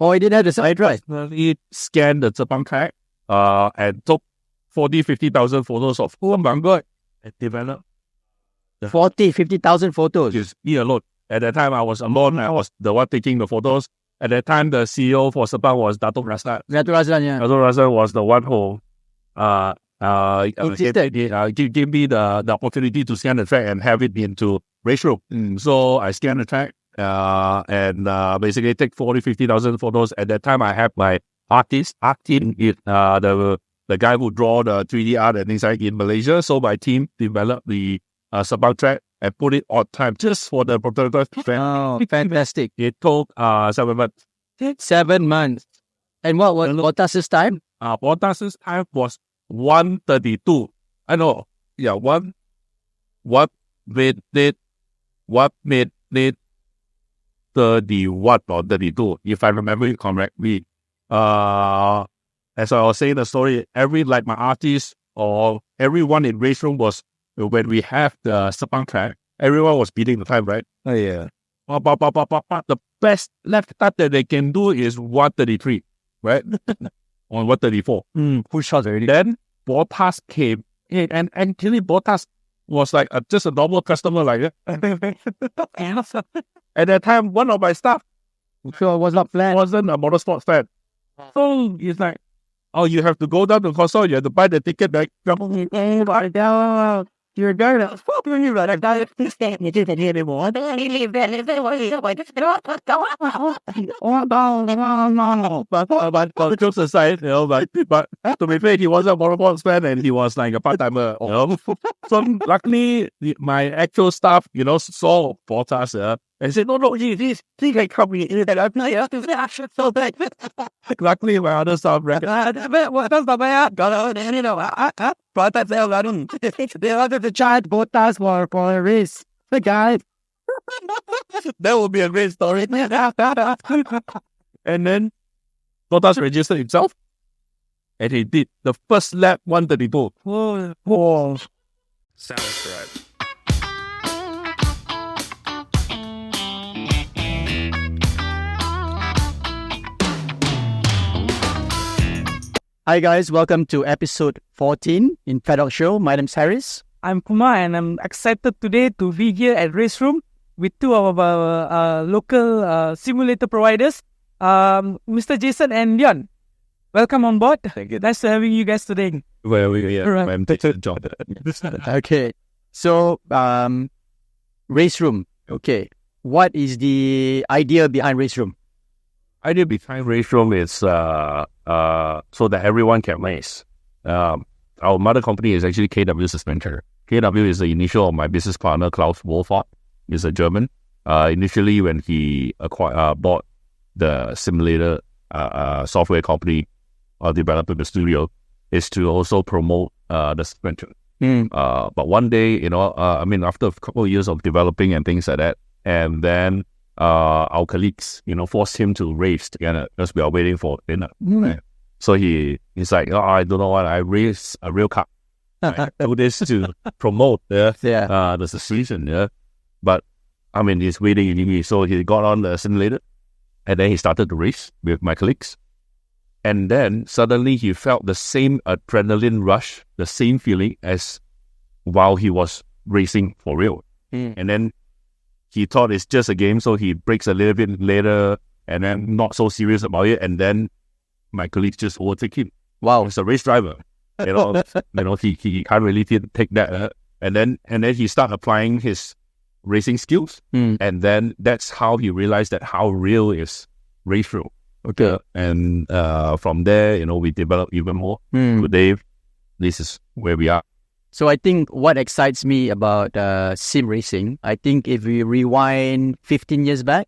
Oh, he didn't have the side drive. He scanned the Sepang track and took 50,000 photos of Bangkok and developed 50,000 photos. just me alone. At that time, I was alone. I was the one taking the photos. At that time, the CEO for Sepang was Datuk Rasad. Datuk Razlan, yeah. Datuk Rasad was the one who Insisted. give me the opportunity to scan the track and have it into race room. So I scanned the track and basically take 50,000 photos. At that time, I have my art team, the guy who draw the 3D art and things like in Malaysia. So my team developed the Sepang track and put it on time just for the prototype. Oh, fantastic. It took 7 months. 7 months. And what was Bottas' time? Bottas' time was 1:32. I know. Yeah, what made it 31 or 32, if I remember it correctly. As I was saying the story, my artists or everyone in race room was, when we have the Sepang track, everyone was beating the time, right? Oh, yeah. The best left start that they can do is 1:33, right? On 1:34. Push shots already. Then Bottas came in, and actually Bottas was like just a normal customer like that. At that time, one of my staff Sure, was not planned. wasn't a motorsports fan. So he's like, oh, you have to go down to console, you have to buy the ticket back. You're going to fuck me, right? I got to stand it anymore. But jokes aside, but to be fair, he wasn't a motorsports fan and he was like a part-timer. So luckily, my actual staff, saw Bottas and said, no, he can come in. Luckily, my other staff the child Bottas for a race. The guy. That would be a great story. And then Bottas registered himself, and he did the first lap 1:32. Oh. Sounds right. Hi guys, welcome to episode 14 in Paddock Show. My name's Harris. I'm Kumar and I'm excited today to be here at Race Room with two of our local simulator providers, Mr. Jason and Leon. Welcome on board. Thank you. Nice to having you guys today. Well, Alright. I'm taking John. Okay, so Race Room. Okay, what is the idea behind Race Room? Idea behind race room is so that everyone can race. Our mother company is actually KW Suspension. KW is the initial of my business partner, Klaus Wolfart. He's a German. Initially, when he bought the simulator software company or developed the studio, is to also promote the suspension. But one day, after a couple of years of developing and things like that, and then our colleagues, forced him to race together because we are waiting for dinner. So he's like, oh, I don't know what, I race a real car. I do this to promote the suspension. Yeah. But he's waiting. So he got on the simulator and then he started to race with my colleagues. And then suddenly he felt the same adrenaline rush, the same feeling as while he was racing for real. And then he thought it's just a game, so he breaks a little bit later and then not so serious about it. And then my colleagues just overtake him. Wow. He's a race driver. He can't really take that. And then he started applying his racing skills. And then that's how he realized that how real is race room. Okay. And from there, we developed even more. Today, this is where we are. So I think what excites me about sim racing, I think if we rewind 15 years back,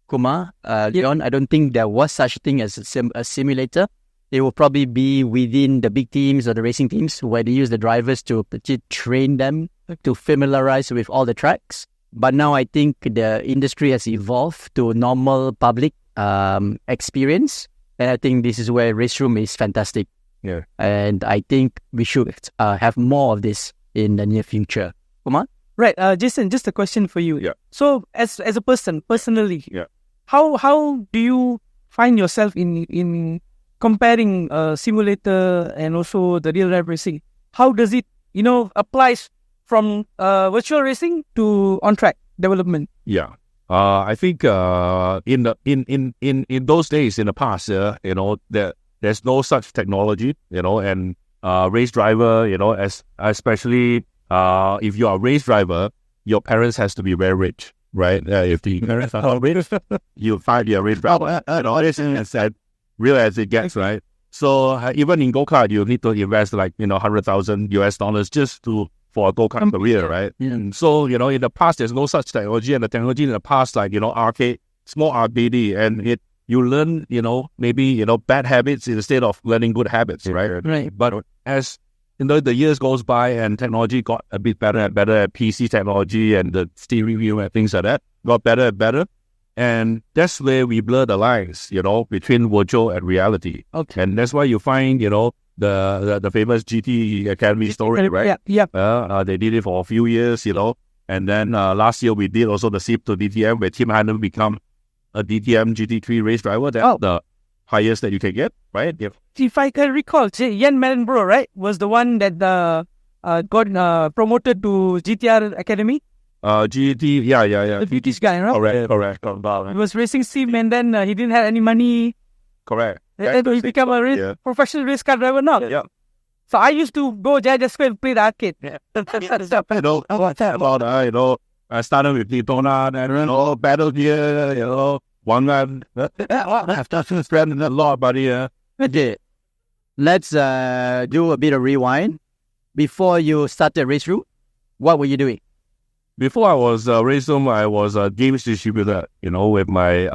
Kumar, Leon, I don't think there was such a thing as a simulator. It will probably be within the big teams or the racing teams where they use the drivers to train them to familiarize with all the tracks. But now I think the industry has evolved to normal public experience. And I think this is where Race Room is fantastic. Yeah. And I think we should have more of this in the near future. Kumar? Right, Jason, just a question for you. Yeah. So as a person, personally, Yeah. how do you find yourself in comparing simulator and also the real life racing? How does it, applies from virtual racing to on-track development? Yeah. I think in those days, in the past, there's no such technology, and race driver, especially if you are a race driver, your parents has to be very rich, right? If the parents are not rich, you find your race driver. This is as real as it gets, right? So even in go-kart, you need to invest like, $100,000 just for a go-kart career, right? Yeah. So, in the past, there's no such technology, and the technology in the past, like, arcade, small arcade, and you learn, maybe, bad habits instead of learning good habits, right? Right. But as, the years goes by and technology got a bit better and better, PC technology and the steering wheel and things like that got better and better. And that's where we blur the lines, between virtual and reality. Okay. And that's why you find, the famous GT Academy story, right? Yeah. They did it for a few years, and then last year we did also the SIP to DTM, where Tim Hannon become a DTM GT3 race driver. That's the highest that you can get, right? Yep. If I can recall, Jan Mellenbro, right, was the one that got promoted to GTR Academy. GT, yeah. The British guy, right? Correct. He was racing sim, and then he didn't have any money. Correct. And he became a professional race car driver now. Yeah. So I used to go there just to play the arcade. I started with Petronas and Battle Gear, one man. I've done spend a lot, buddy. Okay. Let's do a bit of rewind. Before you started Race Room, what were you doing? Before I was Race Room, I was a games distributor. With my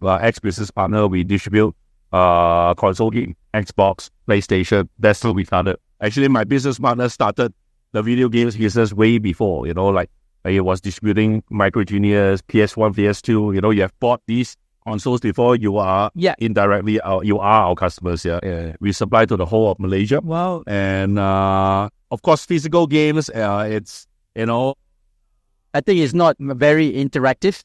ex-business partner, we distribute console game, Xbox, PlayStation. That's how we started. Actually, my business partner started the video games business way before. Like he was distributing Micro Juniors, PS1, PS2. You have bought these consoles before. You are indirectly you are our customers. Yeah. We supply to the whole of Malaysia. Wow. And of course, physical games. It's I think it's not very interactive.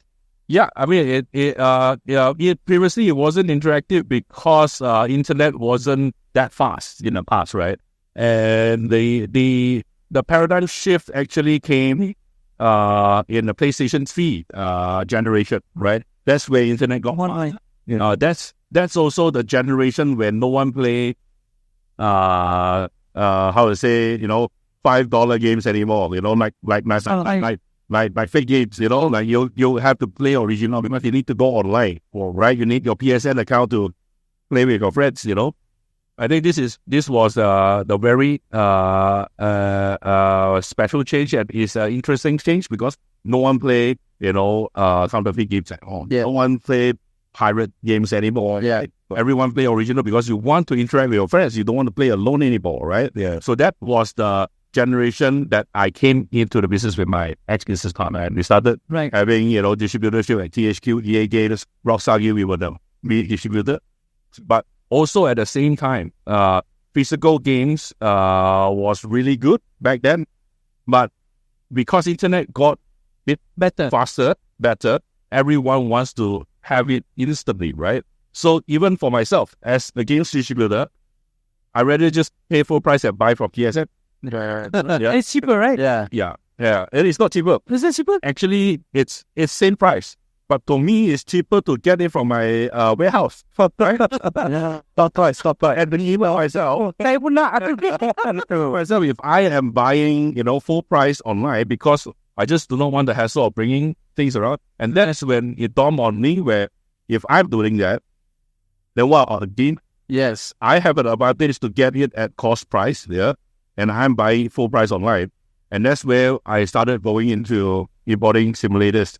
Yeah, I mean, it previously it wasn't interactive because internet wasn't that fast in the past, right? And the paradigm shift actually came in the PlayStation 3 generation, right? That's where internet got fast. That's also the generation where no one play how to say, $5 games anymore. Like fake games, like you have to play original because you need to go online, right? You need your PSN account to play with your friends, I think this was the very special change, and it's an interesting change because no one play, counterfeit games at all. Yeah. No one play pirate games anymore. Yeah. Right? Everyone play original because you want to interact with your friends. You don't want to play alone anymore, right? Yeah. So that was the generation that I came into the business with my ex-business partner, and we started having, distributorship like THQ, EA Games, Rockstar Games. We were the main distributor. But also at the same time, physical games was really good back then. But because internet got bit Better. faster, everyone wants to have it instantly, right? So even for myself, as a games distributor, I rather just pay full price and buy from PSN. Yeah. It's cheaper, right? Yeah. And it's not cheaper. Is it cheaper? Actually, it's same price. But to me, it's cheaper to get it from my warehouse. Right? Stop price. And the email myself. Saya pun nak. Myself, if I am buying, full price online because I just do not want the hassle of bringing things around. And that's when it dawned on me where if I'm doing that, then what about the game? Yes. I have an advantage to get it at cost price, and I'm buying full price online. And that's where I started going into importing simulators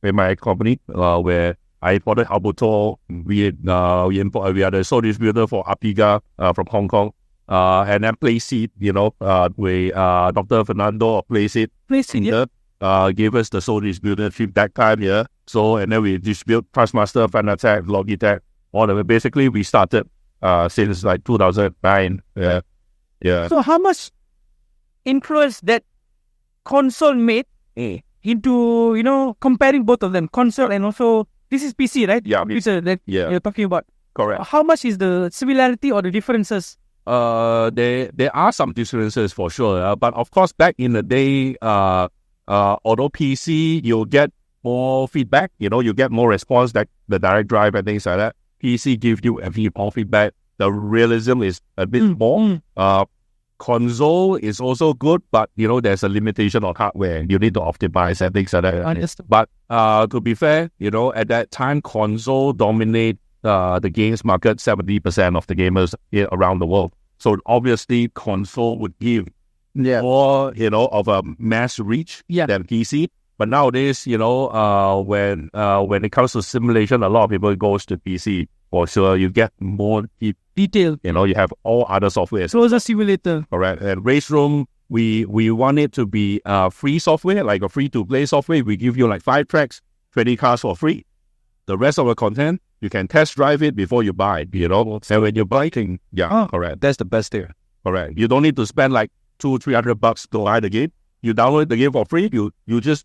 with my company, where I imported Alberto. We are the sole distributor for Apiga from Hong Kong. And then Playseat, with Dr. Fernando of Playseat. Gave us the sole distributorship that time, So, and then we distribute Trustmaster, Fanatec, Logitech, all of it. Basically, we started since like 2009. Yeah. So how much influence that console made into, comparing both of them, console and also, this is PC, right? Yeah. Computer that you're talking about. Correct. How much is the similarity or the differences? There are some differences for sure. But of course, back in the day, although PC, you'll get more feedback. You get more response, like the direct drive and things like that. PC gives you a bit more feedback. The realism is a bit more. Console is also good, but there's a limitation on hardware. You need to optimize and things like that. Understood. But to be fair, at that time, console dominate the games market, 70% of the gamers around the world. So obviously, console would give more, of a mass reach than PC. But nowadays, when it comes to simulation, a lot of people goes to PC. For sure, you get more Detail. you have all other software. Closer simulator. Correct. And Race Room, we want it to be free software, like a free-to-play software. We give you like 5 tracks, 20 cars for free. The rest of the content, you can test drive it before you buy it, And when you're buying, correct. That's the best there. Correct. You don't need to spend like $200-300 to buy the game. You download the game for free. You just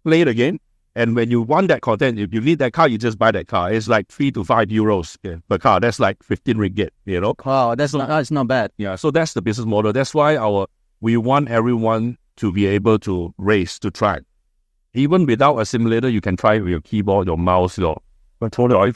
play the game. And when you want that content, if you need that car, you just buy that car. It's like 3 to 5 euros per car. That's like 15 ringgit, Wow, that's not bad. Yeah, so that's the business model. That's why we want everyone to be able to race, to track. Even without a simulator, you can try with your keyboard, your mouse, your controller,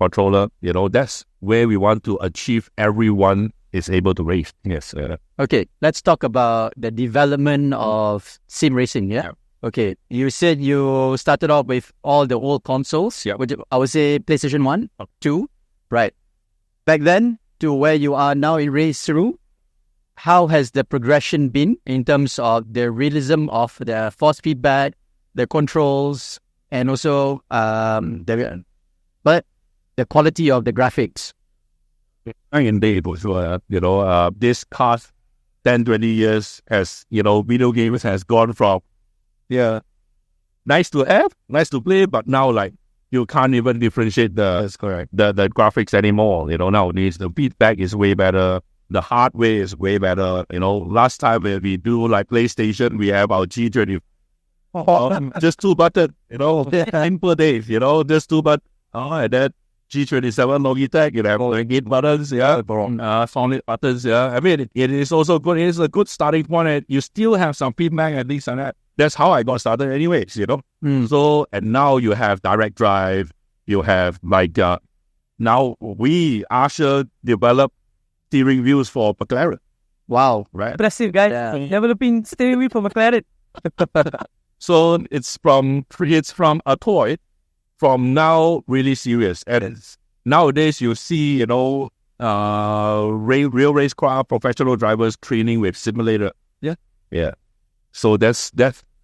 controller. That's where we want to achieve everyone is able to race. Yes. Okay, let's talk about the development of sim racing, yeah? Okay, you said you started off with all the old consoles, which I would say PlayStation 1, 2, right? Back then to where you are now in Race Through, how has the progression been in terms of the realism of the force feedback, the controls, and also the quality of the graphics? Indeed, for sure. This past 10, 20 years has, video games has gone from nice to have, nice to play, but now like you can't even differentiate the graphics anymore. Nowadays the feedback is way better, the hardware is way better. Last time when we do like PlayStation, we have our G20, just 2 buttons, simple days, just 2 buttons. And then G27 Logitech, you have 8 buttons, solid buttons, I mean, it is also good. It is a good starting point, and you still have some feedback and things like that. That's how I got started anyways, So, and now you have direct drive, you have like, now Asher develop steering wheels for McLaren. Wow. Right? Impressive, guys. Yeah. Developing steering wheel for McLaren. So it's from a toy, from now really serious. And nowadays you see, real racecraft professional drivers training with simulator. Yeah. So that's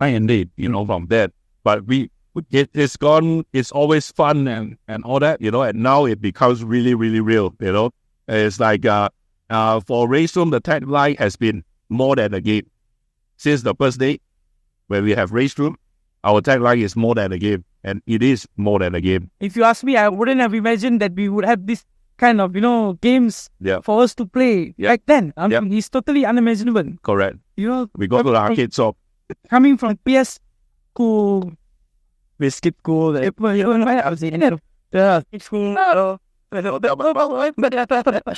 indeed, from that. But it's gone, it's always fun and all that, and now it becomes really, really real, It's like, for Race Room, the tagline has been more than a game. Since the first day, when we have Race Room, our tagline is more than a game, and it is more than a game. If you ask me, I wouldn't have imagined that we would have this kind of, games for us to play back then. I mean, it's totally unimaginable. Correct. We go to the arcade shop. Coming from PS cool, we skip cool. I was in it. It's cool.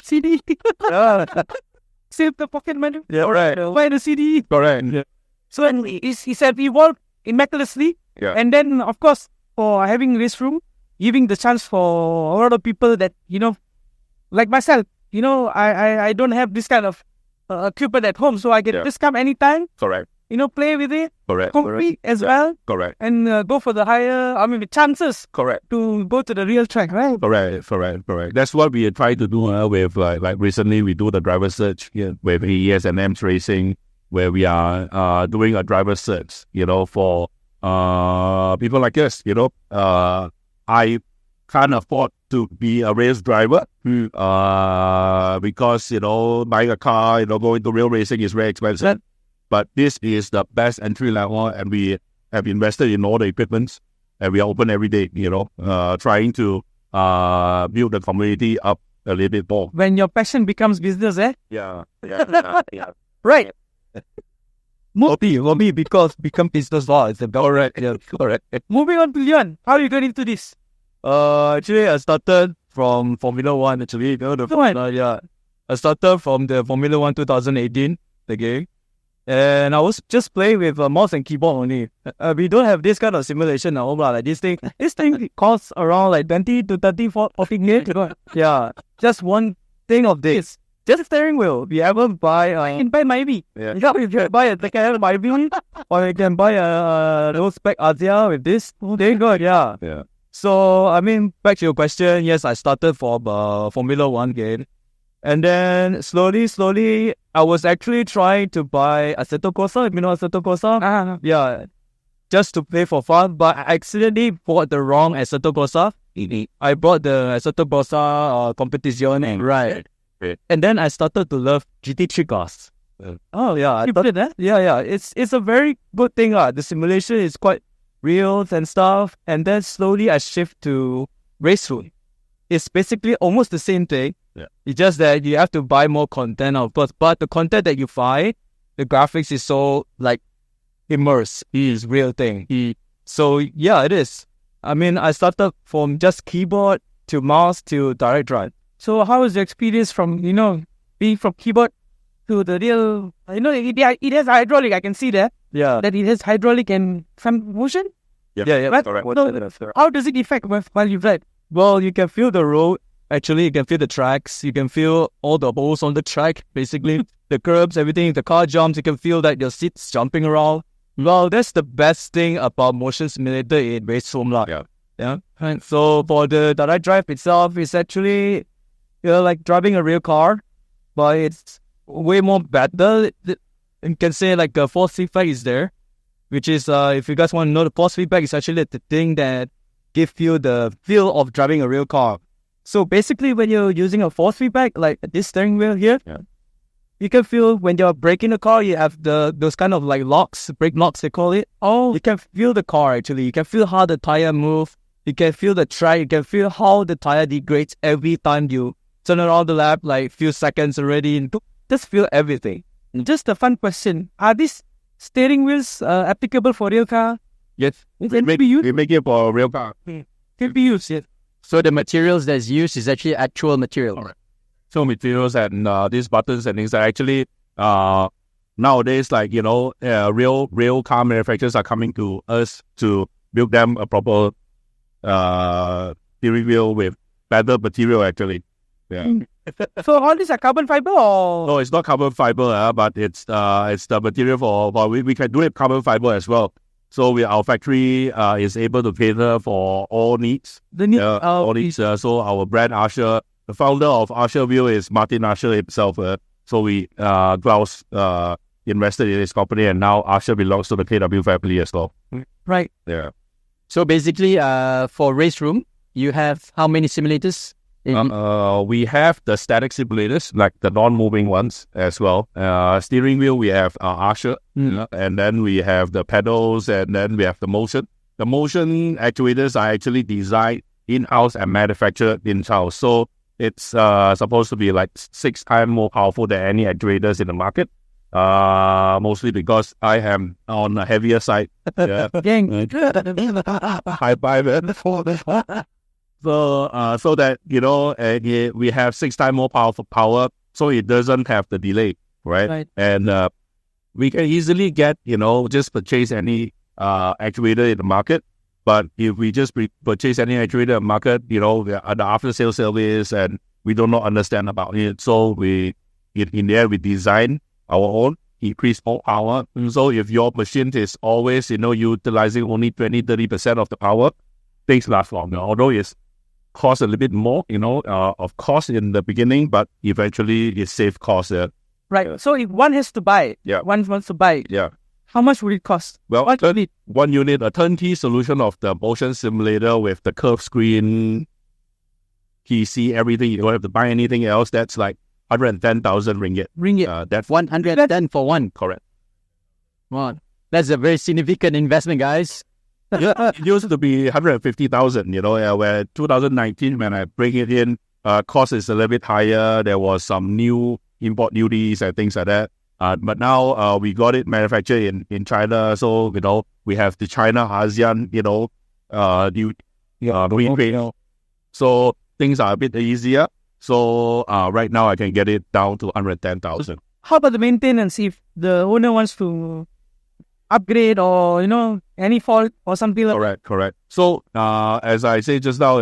CD. Save the pocket money. Yeah, right. Buy the CD. Correct. Yeah. So it's evolved immaculately. Yeah. And then, of course, for having Race Room, giving the chance for a lot of people that, like myself, I don't have this kind of equipment at home, so I can just come anytime. Correct. Play with it. Correct. Compete as well. Correct. And go for the higher, the chances. Correct. To go to the real track, right? Correct. That's what we try to do with, like recently we do the driver search with AES and AMS Racing, where we are doing a driver search, for people like us, I can't afford to be a race driver because, buying a car, going to real racing is very expensive. But this is the best entry level, and we have invested in all the equipment, and we are open every day, trying to build the community up a little bit more. When your passion becomes business, Yeah. Right. For me, because become business law is the Correct. Yeah, correct. Moving on to Leon, how are you going into this? Actually, I started from Formula One actually. You know, Right. I started from the Formula One 2018, the game. And I was just playing with a mouse and keyboard only. We don't have this kind of simulation at home, like this thing. This thing costs around like 20 to 30, 40 K. Yeah, just one thing of this. Just steering wheel. We ever buy You can buy maybe. yeah. You can buy a second maybe, or you can buy a low spec Asia with this. They good, yeah. Yeah. So I mean, back to your question, yes, I started from Formula One game. And then slowly, I was actually trying to buy Assetto Corsa, if you know Assetto Corsa. Yeah, just to play for fun. But I accidentally bought the wrong Assetto Corsa. I bought the Assetto Corsa Competizione. Right. And then I started to love GT3 cars. Oh yeah, You put it there? yeah. It's a very good thing. The simulation is quite real and stuff. And then slowly I shift to race room. It's basically almost the same thing. Yeah. It's just that you have to buy more content, of course. But the content that you buy, the graphics is so like immersed. It is real thing. So yeah, it is. I mean, I started from just keyboard to mouse to direct drive. So how was the experience from, being from keyboard to the real, it has hydraulic, I can see that Yeah. it has hydraulic and some motion. Yeah. Right? correct. So how does it affect while you ride? Well, you can feel the road. Actually, you can feel the tracks. You can feel all the holes on the track, basically. The curbs, everything. The car jumps, you can feel that your seat's jumping around. Well, that's the best thing about motion simulator in race home. Yeah. And so for the direct drive itself, it's actually like driving a real car, but it's way more better. You can say like the force feedback is there, which is, if you guys want to know, the force feedback is actually the thing that gives you the feel of driving a real car. So basically, when you're using a force feedback, like this steering wheel here, you can feel when you're braking the car, you have those kind of like locks, brake locks they call it. Oh, You can feel the car actually. You can feel how the tire move. You can feel the track. You can feel how the tire degrades every time you turn around the lap, like few seconds already. And just feel everything. just a fun question. Are these steering wheels applicable for real car? Yes. Can be used? We make it for a real car. Can be used, yes. So the materials that's used is actually actual material. Alright. So materials and these buttons and things are actually nowadays, like, real car manufacturers are coming to us to build them a proper steering wheel with better material actually. Yeah. So all these are carbon fiber or? No, it's not carbon fiber, but it's the material for we can do it carbon fiber as well. So our factory is able to cater for all needs. All needs. So our brand Usher, the founder of Usher Wheel is Martin Usher himself. So we Klaus invested in his company, and now Usher belongs to the KW family as well. Right. Yeah. So basically, for race room, you have how many simulators? We have the static simulators, like the non-moving ones as well. Steering wheel, we have Usher, and then we have the pedals, and then we have the motion. The motion actuators are actually designed in-house and manufactured in-house. So it's supposed to be like 6 times more powerful than any actuators in the market. Mostly because I am on the heavier side. Yeah. Gang. High five. So that, we have 6 times more power, so it doesn't have the delay, right? And we can easily get, just purchase any actuator in the market. But if we just purchase any actuator in the market, the after-sales service, and we do not understand about it. So in the end, we design our own, increase more power. So if your machine is always, utilizing only 20-30% of the power, things last longer. Although it's cost a little bit more, of cost in the beginning, but eventually it saves cost. Right. So if one has to buy it, one wants to buy it, Yeah. how much would it cost? Well, What you need? one unit, a turnkey solution of the motion simulator with the curved screen, PC, everything. You don't have to buy anything else. That's like 110,000 ringgit. That's 110 for one. correct. Wow. That's a very significant investment, guys. It used to be 150,000, where 2019, when I bring it in, cost is a little bit higher. There was some new import duties and things like that. But now we got it manufactured in China. So, we have the China ASEAN, duty. So things are a bit easier. So right now I can get it down to 110,000. How about the maintenance? If the owner wants to upgrade or any fault or something like Correct. So as I said just now,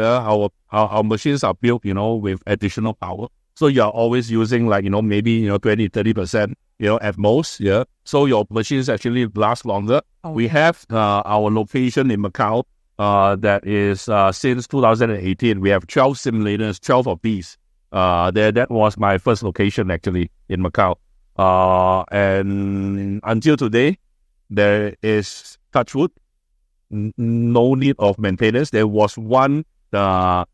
our machines are built, with additional power. So you're always using maybe 20-30%, at most. Yeah. So your machines actually last longer. Okay. We have our location in Macau. That is since 2018. We have 12 simulators, 12 of these. That was my first location actually in Macau. And until today, there is, touch wood, no need of maintenance. There was one, the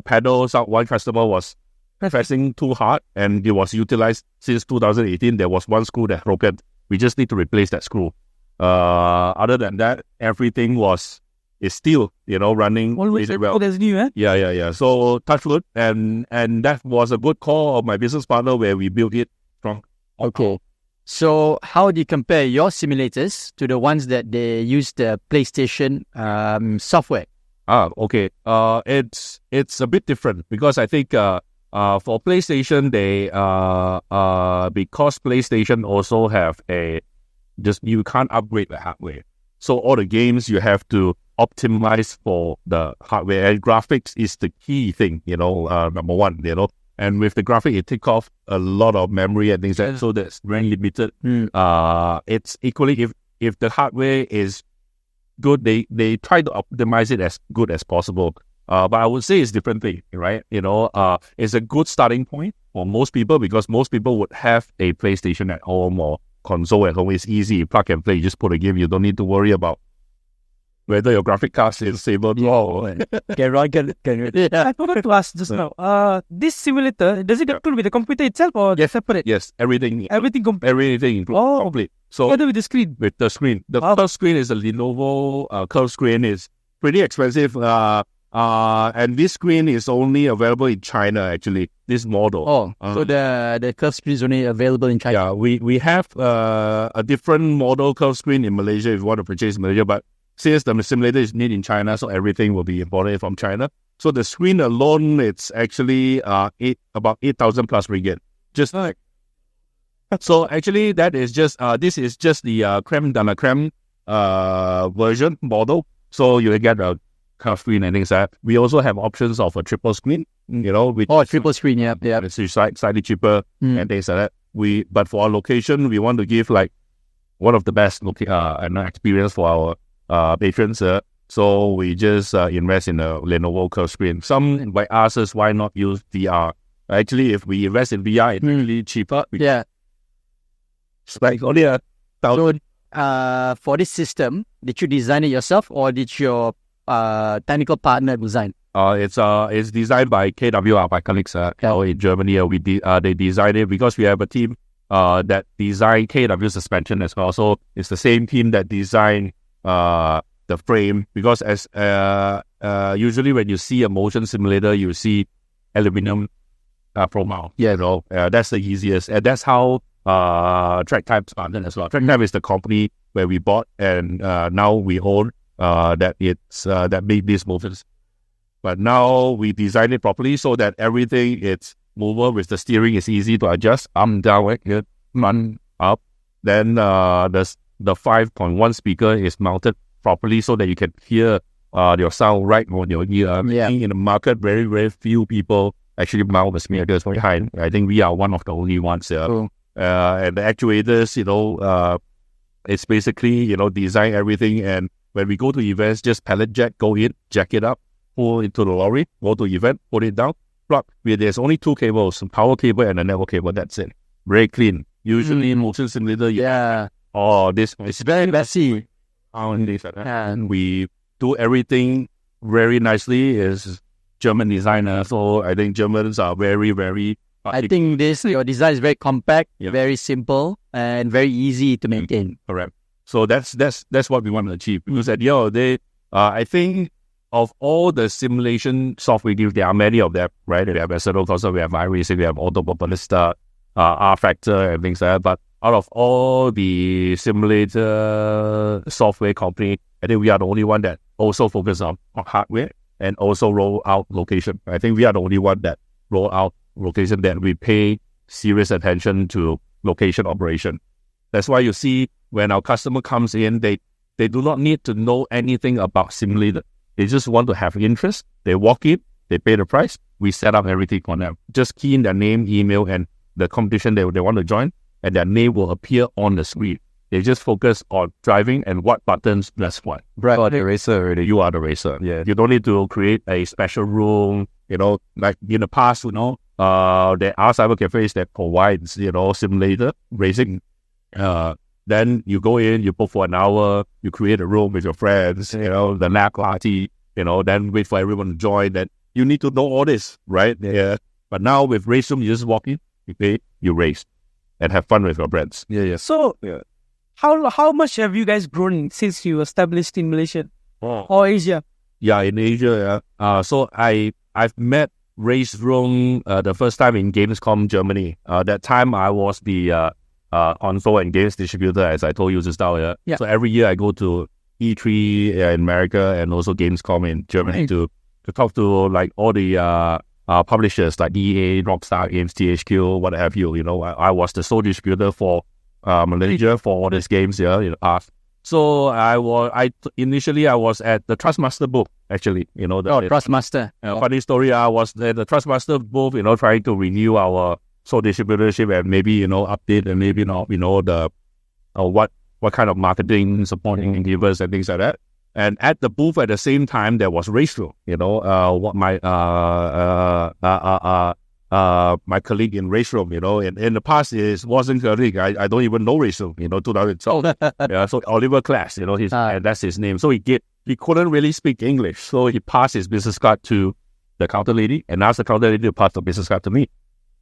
pedals, one customer was pressing too hard and it was utilized since 2018. There was one screw that broken. We just need to replace that screw. Other than that, everything is still, running always really well. As new, eh? Yeah. So touch wood, and that was a good call of my business partner where we built it from. Okay. So how do you compare your simulators to the ones that they use the PlayStation software? Okay. It's a bit different because I think for PlayStation they because PlayStation also have you can't upgrade the hardware. So all the games you have to optimize for the hardware, and graphics is the key thing, number one, and with the graphic it takes off a lot of memory and things so that's very limited. It's equally, if the hardware is good, they try to optimize it as good as possible. But I would say it's different thing, right? It's a good starting point for most people because most people would have a PlayStation at home or console at home. It's easy, you plug and play, you just put a game. You don't need to worry about whether your graphic card is stable or I forgot to ask just now. This simulator, does it include with the computer itself or separate? Yes, everything Complete. complete. So Together with the screen. With the screen, the curved screen is a Lenovo curved screen. Is pretty expensive. And this screen is only available in China. Actually, this model. So the curved screen is only available in China. Yeah, we have a different model curved screen in Malaysia if you want to purchase in Malaysia, but since the simulator is made in China, so everything will be imported from China. So the screen alone, it's actually about 8,000 plus ringgit. So actually, that is just this is just the creme de la creme version model. So you get a curved screen and things like that. We also have options of a triple screen. Which triple screen, yeah. It's slightly cheaper and things like that. But for our location, we want to give like one of the best experience for our patrons. So we just invest in a Lenovo curved screen. Some might ask us why not use VR. Actually, if we invest in VR, it's really cheaper. Yeah. It's like only $1,000. So, for this system, did you design it yourself or did your technical partner design? It's designed by KW, my colleagues in Germany. They designed it because we have a team that designed KW suspension as well. So it's the same team that designed the frame, because as usually when you see a motion simulator, you see aluminum profile. That's the easiest, and that's how Track Time started as well. Track Time is the company where we bought, and now we own that made these motors. But now we design it properly so that everything it's movable with the steering is easy to adjust, up, down, run, up. Then the 5.1 speaker is mounted properly so that you can hear your sound right on your ear. In the market, very, very few people actually mount the speakers behind. I think we are one of the only ones. And the actuators, it's basically, design everything. And when we go to events, just pallet jack, go in, jack it up, pull into the lorry, go to event, put it down, plug. There's only two cables, power cable and a network cable. That's it. Very clean. Usually in motion simulator, it's very messy. And we do everything very nicely. Is German designer, so I think Germans are very, very. I think your design is very compact, very simple, and very easy to maintain. Correct. So that's what we want to achieve. Because at the end of the day, I think of all the simulation software games, there are many of them, right? We have Assetto Corsa, we have iRacing, we have Automobilista, R Factor, and things like that. But out of all the simulator software company, I think we are the only one that also focus on hardware. and also roll out location. I think we are the only one that roll out location, that we pay serious attention to location operation. That's why you see when our customer comes in, they do not need to know anything about simulator. They just want to have interest. They walk in, they pay the price, we set up everything for them. Just key in their name, email, and the competition they want to join, and their name will appear on the screen. They just focus on driving and what buttons press what. Right. Oh, the racer already. You are the racer. Yeah. You don't need to create a special room, like in the past, there are cyber cafes that provides, simulator racing. Then you go in, you book for an hour, you create a room with your friends, the lab party, then wait for everyone to join. Then you need to know all this, right? Yeah. But now with Race Room, you just walk in, you pay, you race, and have fun with your friends. Yeah. So, how much have you guys grown since you established in Malaysia or Asia? Yeah, in Asia. So I've met Race Room the first time in Gamescom Germany. That time I was the console and games distributor, as I told you just now. Yeah. So every year I go to E3 in America and also Gamescom in Germany to talk to like all the publishers like EA, Rockstar Games, THQ, what have you. I was the sole distributor for Malaysia for all these games in the past. So initially I was at the Trustmaster booth, actually. Trustmaster. Funny story, I was at the Trustmaster booth, trying to renew our sole distributorship and maybe, update and maybe, the what kind of marketing, supporting givers and things like that. And at the booth at the same time, there was Race Room, what my colleague in Race Room, in the past it wasn't colleague. I don't even know Race Room, 2012. Yeah, so Oliver Class, and that's his name. So he couldn't really speak English. So he passed his business card to the counter lady and asked the counter lady to pass the business card to me.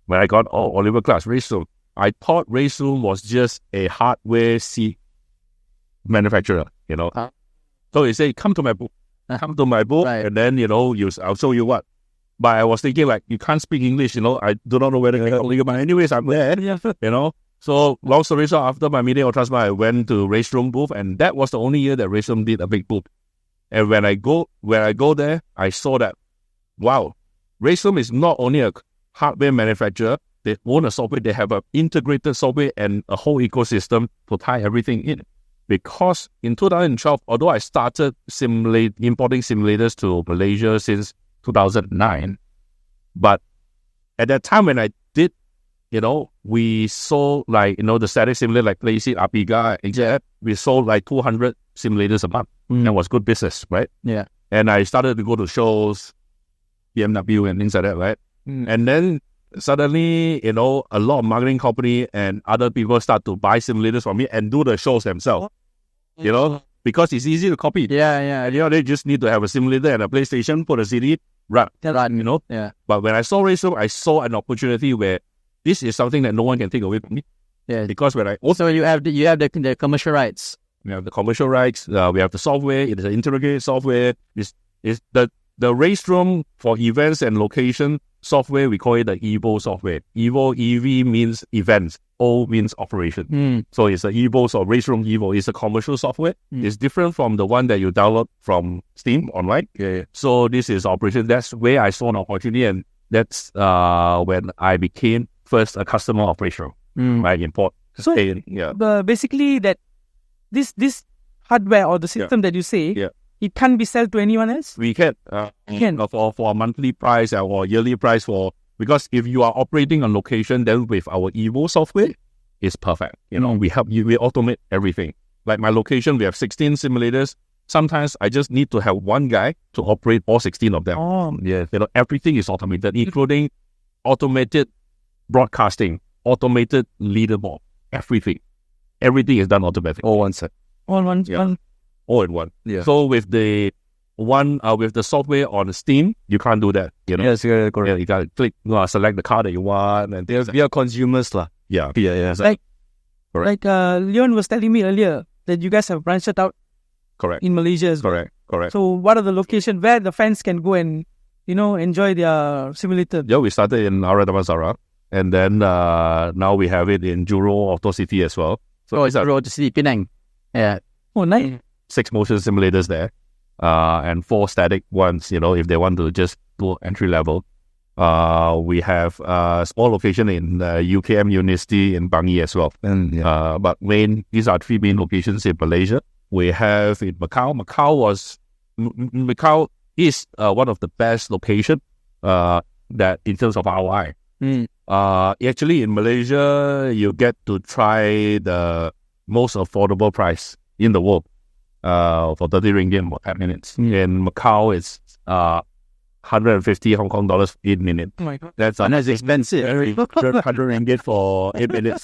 When I got, Oliver Class, Race Room. I thought Race Room was just a hardware seat manufacturer, So he said, come to my booth. Come to my booth, right. And then, I'll show you what. But I was thinking, like, you can't speak English, I do not know whether I can legal, but anyways, I'm there, So, long story short, after my meeting with Trustma, I went to Race Room booth, and that was the only year that Race Room did a big booth. And when I go there, I saw that, wow, Race Room is not only a hardware manufacturer, they own a software, they have an integrated software and a whole ecosystem to tie everything in. Because in 2012, although I started importing simulators to Malaysia since 2009, but at that time when I did, we sold like, the static simulator like Malaysi, Apiga, etc. We sold like 200 simulators a month. That was good business, right? Yeah. And I started to go to shows, BMW and things like that, right? And then suddenly, a lot of marketing company and other people start to buy simulators from me and do the shows themselves, because it's easy to copy. Yeah. They just need to have a simulator and a PlayStation, put a CD, run. Yeah. But when I saw Race Room, I saw an opportunity where this is something that no one can take away from me. Yeah. Because when so you have the commercial rights. We have the commercial rights. We have the software. It is an integrated software. It's the Race Room for events and location software. We call it the EVO software. EVO, EV means events. O means operation. So it's the EVO, so Race Room EVO. It's a commercial software. It's different from the one that you download from Steam online. Yeah. So this is operation. That's where I saw an opportunity, and that's when I became first a customer of Race Room. I import. So basically that this hardware or the system that you say, it can't be sold to anyone else? We can. For a monthly price or yearly price because if you are operating on location, then with our EVO software, it's perfect. We help you, we automate everything. Like my location, we have 16 simulators. Sometimes I just need to have one guy to operate all 16 of them. Everything is automated, including automated broadcasting, automated leaderboard, everything. Everything is done automatically. All one set. All in one. Yeah. So with the with the software on Steam, you can't do that. Yes, correct. Yeah, you gotta click, select the car that you want, and we are consumers, lah. Yeah. Like Leon was telling me earlier that you guys have branched out. Correct. In Malaysia as well. Correct. So what are the locations where the fans can go and enjoy their simulator? Yeah, we started in Ara Damansara, and then now we have it in Jurong Auto City as well. So it's Jurong Auto City, Penang. Yeah. Oh, nice. 6 motion simulators there. and 4 static ones, if they want to just do entry level. We have a small location in UKM University in Bangi as well. But these are 3 main locations in Malaysia. We have in Macau. Macau is one of the best location that in terms of ROI. Actually, in Malaysia, you get to try the most affordable price in the world for 30 ringgit for 10 minutes. In Macau, it's 150 Hong Kong dollars 8 minutes. Oh my God. That's expensive. 100 ringgit for 8 minutes.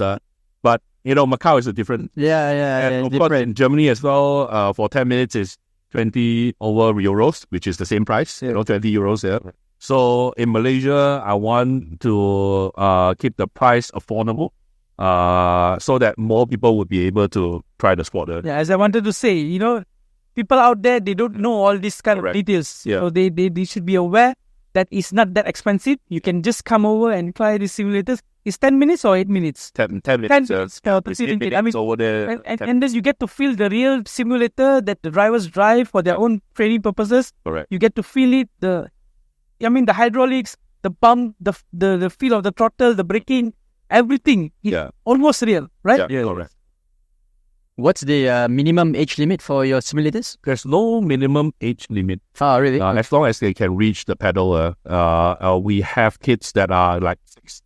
But, Macau is a different. Yeah, Of course, in Germany as well, for 10 minutes is 20 over euros, which is the same price, 20 euros there. So in Malaysia, I want to keep the price affordable so that more people would be able to try the sport. Yeah, as I wanted to say, people out there, they don't know all these kind of details. Yeah. So they should be aware that it's not that expensive. You can just come over and try these simulators. It's 10 minutes or 8 minutes? 10 minutes. 10 minutes. 8 minutes over there. And then you get to feel the real simulator that the drivers drive for their own training purposes. Correct. You get to feel it, the hydraulics, the pump, the feel of the throttle, the braking, everything. It's almost real, right? Yeah, correct. What's the minimum age limit for your simulators? There's no minimum age limit. Oh, really? As long as they can reach the pedal. We have kids that are like 6.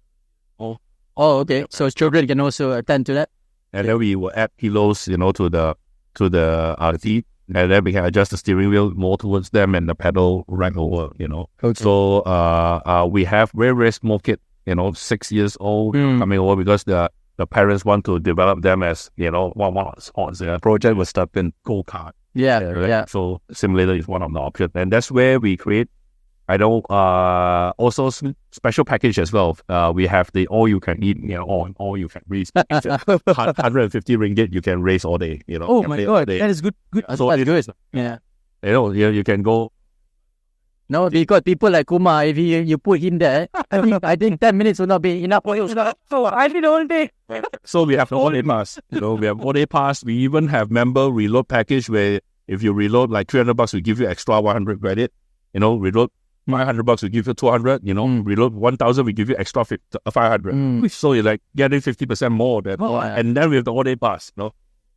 Oh, okay. So children can also attend to that. And then we will add kilos, to the seat, and then we can adjust the steering wheel more towards them and the pedal right over. Okay. So we have very, very small kid, 6 years old coming over because the parents want to develop them as on the project was stuck in go-kart. Yeah. So simulator is one of the options, and that's where we create. Also special package as well. We have the all you can eat, all you can race. 150 ringgit you can race all day. Oh my God, that is good. So that's good. Yeah. You can go. No, because people like Kumar, if you put him there, I think 10 minutes will not be enough for you. So I did all day. So we have the all-day pass. We have all-day pass. We even have member reload package where if you reload like $300, we give you extra 100 credit. Reload $500, we give you 200. Reload 1,000, we give you extra 500. So you're like getting 50% more than, and then we have the all-day pass.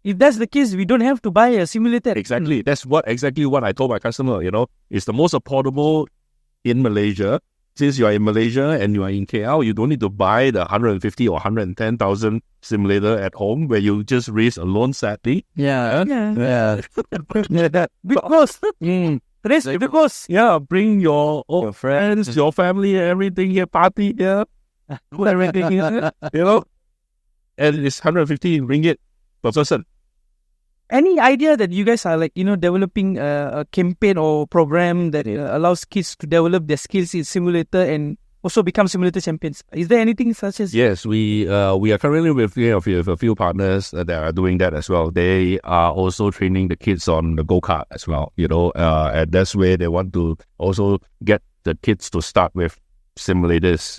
If that's the case, we don't have to buy a simulator. Exactly. That's exactly what I told my customer. It's the most affordable in Malaysia. Since you are in Malaysia and you are in KL, you don't need to buy the 150 or 110,000 simulator at home where you just race alone sadly. Yeah. Because bring your friends, your family, everything here, party here, everything here, and it's 150 ringgit per person. Any idea that you guys are developing a campaign or program that allows kids to develop their skills in simulator and also become simulator champions? Is there anything such as? Yes, we are currently with a few partners that are doing that as well. They are also training the kids on the go-kart as well, and that's where they want to also get the kids to start with simulators,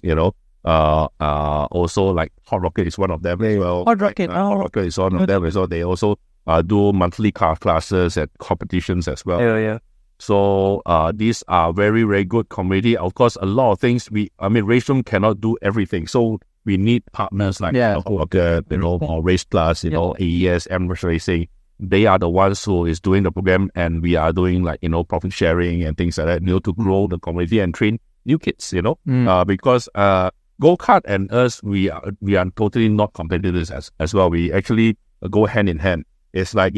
also like Hot Rocket is one of them as well. Hot Rocket, Hot Rocket is one of them as well. They also do monthly car classes and competitions as well. Yeah. So these are very, very good community. Of course, a lot of things Raceroom cannot do everything. So we need partners like Rocket, or Race Plus, AES, Emirates Racing. They are the ones who is doing the program, and we are doing profit sharing and things like that, to grow the community and train new kids, because go-kart and us, we are totally not competitors as well. We actually go hand in hand. It's like,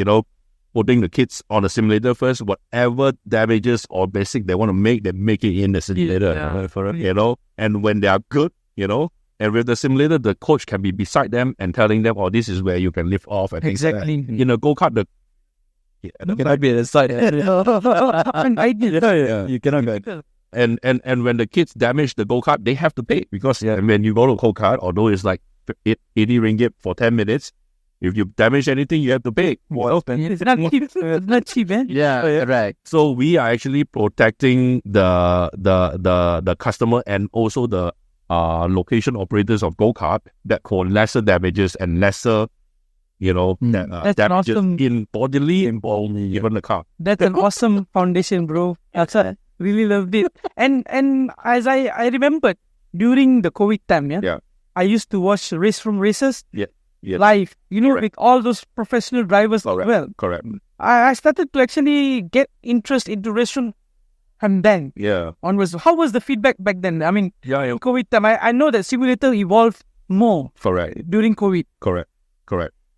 putting the kids on the simulator first, whatever damages or basic they want to make, they make it in the simulator, and when they are good, and with the simulator, the coach can be beside them and telling them, this is where you can lift off and things like that. Go-kart, Cannot be at the side. You cannot go. And when the kids damage the go-kart, they have to pay because when you go to go-kart, although it's like 80 ringgit for 10 minutes, if you damage anything, you have to pay. Well, it's not cheap. It's not cheap, man. Yeah, right. So we are actually protecting the customer and also the location operators of go-kart that for lesser damages and lesser That's that an just awesome- in bodily involved even the car. That's an awesome foundation, bro. I really loved it. And as I remembered during the COVID time, Yeah. I used to watch race from races Yeah. live. Correct. With all those professional drivers as well. Correct. I started to actually get interest into race from and then Yeah. onwards. How was the feedback back then? I mean, Yeah. COVID time. I know that simulator evolved more Correct. during COVID. Correct.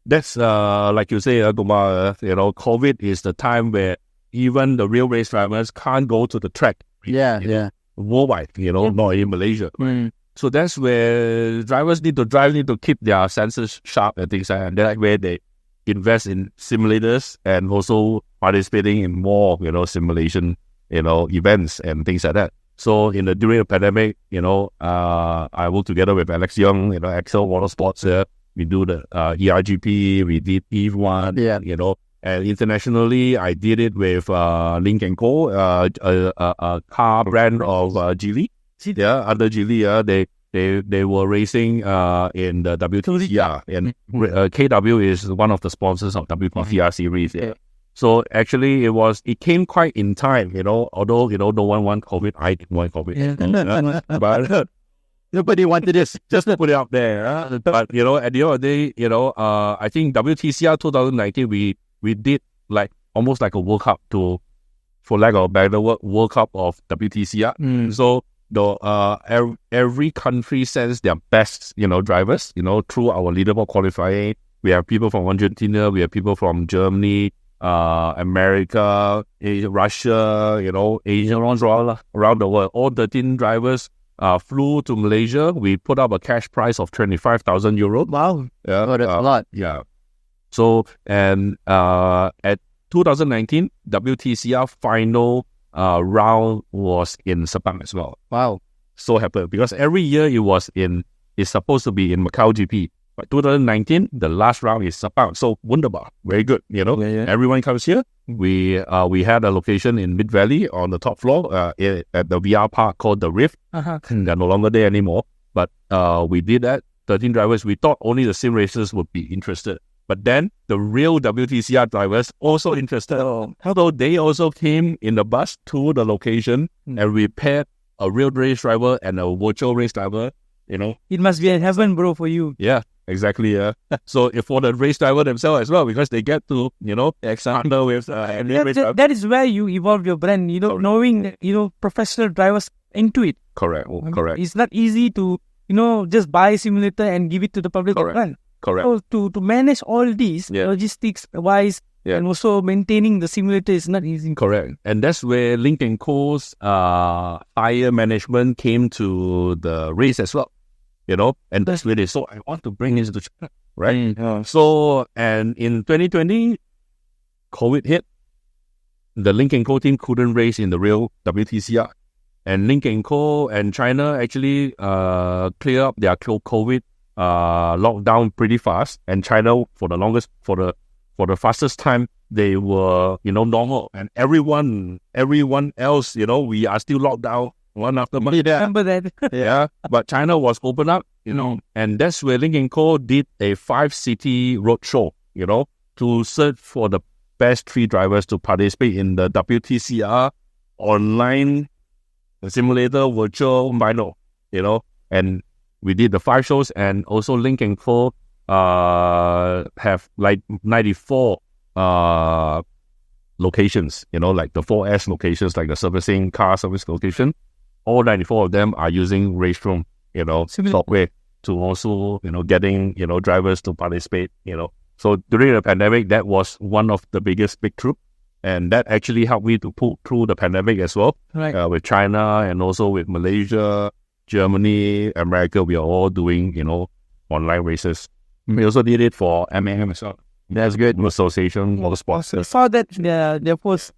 That's like you say, Kumar, COVID is the time where even the real race drivers can't go to the track. Worldwide, not in Malaysia. So that's where drivers need to keep their senses sharp and things like that. And that's where they invest in simulators and also participating in more, simulation, events and things like that. So during the pandemic, I worked together with Alex Young, Excel Motorsports. We do the ERGP, we did EVE1, and internationally, I did it with Link & Co, a car brand of Geely. Yeah, under Geely, they were racing in the WTCR, and KW is one of the sponsors of WTCR series. Yeah. So actually, it came quite in time, although no one wanted COVID, I didn't want COVID. But Nobody wanted this. just to put it out there. But at the end of the day, I think WTCR 2019 we did like almost like a World Cup for lack of a better word, World Cup of WTCR. So every country sends their best drivers through our leaderboard qualifying. We have people from Argentina, we have people from Germany, America, Russia, Asia, around the world. All 13 drivers flew to Malaysia. We put up a cash prize of 25,000 euros. Wow. Yeah, Oh, that's a lot. Yeah. So, and at 2019, WTCR final round was in Sepang as well. Wow. So happened because every year it's supposed to be in Macau GP. But 2019, the last round is Sepang. So wunderbar, very good. Everyone comes here. We had a location in Mid Valley on the top floor at the VR park called the Rift. They're no longer there anymore. But we did that. 13 drivers. We thought only the sim racers would be interested. But then the real WTCR drivers also interested. Although they also came in the bus to the location and we paired a real race driver and a virtual race driver. It must be a heaven, bro, for you. Yeah, exactly. Yeah. So if for the race driver themselves as well, because they get to, partner with race driver. That is where you evolve your brand, knowing that, professional drivers into it. Correct. Correct. It's not easy to, just buy a simulator and give it to the public to run. Correct. So to manage all these logistics-wise and also maintaining the simulator is not easy. Correct. And that's where Link & Co.'s tire management came to the race as well. And that's where they saw, I want to bring this to China, right? So, and in 2020, COVID hit. The Link & Co team couldn't race in the real WTCR. And Link & Co and China actually clear up their COVID lockdown pretty fast. And China, for the fastest time, they were, normal. And everyone else, we are still locked down. One after month. I remember that. Yeah, but China was open up, and that's where Link & Co did a 5-city roadshow, to search for the best 3 drivers to participate in the WTCR online simulator virtual final, and we did the 5 shows, and also Link & Co have like 94 locations, like the 4S locations, like the servicing car service location. All 94 of them are using Raceroom, software to also, getting, drivers to participate, So during the pandemic, that was one of the biggest breakthrough. And that actually helped me to pull through the pandemic as well. Right. With China and also with Malaysia, Germany, America, we are all doing, online races. We also did it for MAM as well. That's good. Association Motorsports. I saw that their post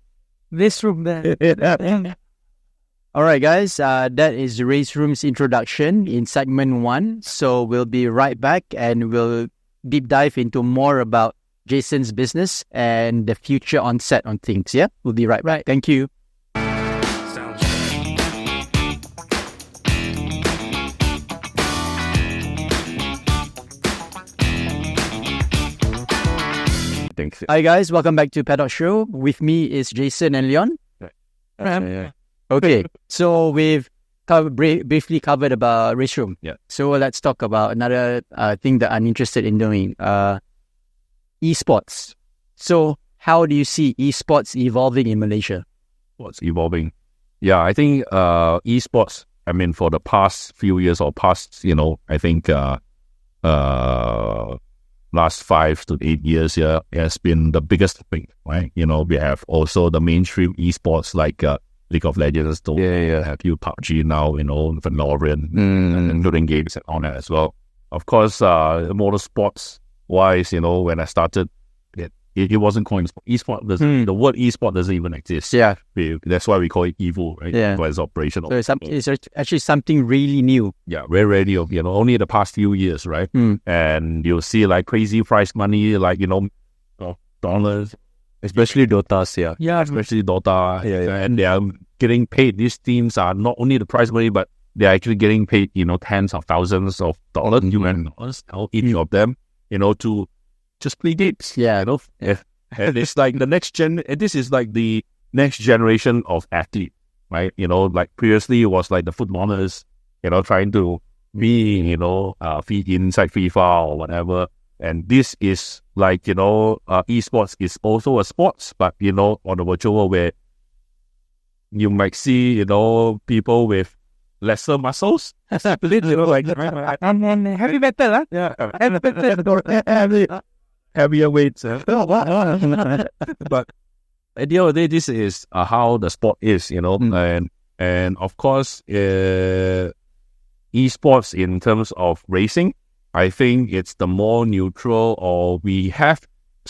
Raceroom there. All right, guys, that is the Race Room's introduction in segment 1. So we'll be right back and we'll deep dive into more about Jason's business and the future on set on things. Yeah, we'll be right back. Thank you. Thanks. Hi guys, welcome back to Paddock Show. With me is Jason and Leon. Okay, so we've briefly covered about race room. Yeah. So let's talk about another thing that I'm interested in doing. Esports. So how do you see esports evolving in Malaysia? What's evolving? Yeah, I think esports, I mean, for the past few years or past, I think last 5 to 8 years here has been the biggest thing, right? We have also the mainstream esports like League of Legends, have you PUBG now, Valorant, including games and all that as well. Of course, motorsports wise, when I started, it wasn't called esport. The word esport doesn't even exist. Yeah. That's why we call it EVO, right? Yeah. But it's operational. So it's actually something really new. Yeah, very new. Only the past few years, right? And you'll see like crazy prize money, like, dollars. Especially Dotas, yeah. Yeah. Especially Dota. Yeah. And they are getting paid. These teams are not only the prize money, but they're actually getting paid, tens of thousands of dollars, US dollars, each of them, to just play games. Yeah. And it's like this is like the next generation of athlete, right? Like previously it was like the footballers, trying to be, feed inside FIFA or whatever. And this is like, esports is also a sports, but, on the virtual world where you might see, people with lesser muscles. Heavy metal, huh? Yeah. Heavy metal. Heavier weights. But at the end of the day, this is how the sport is, and of course, esports in terms of racing, I think it's the more neutral, or we have a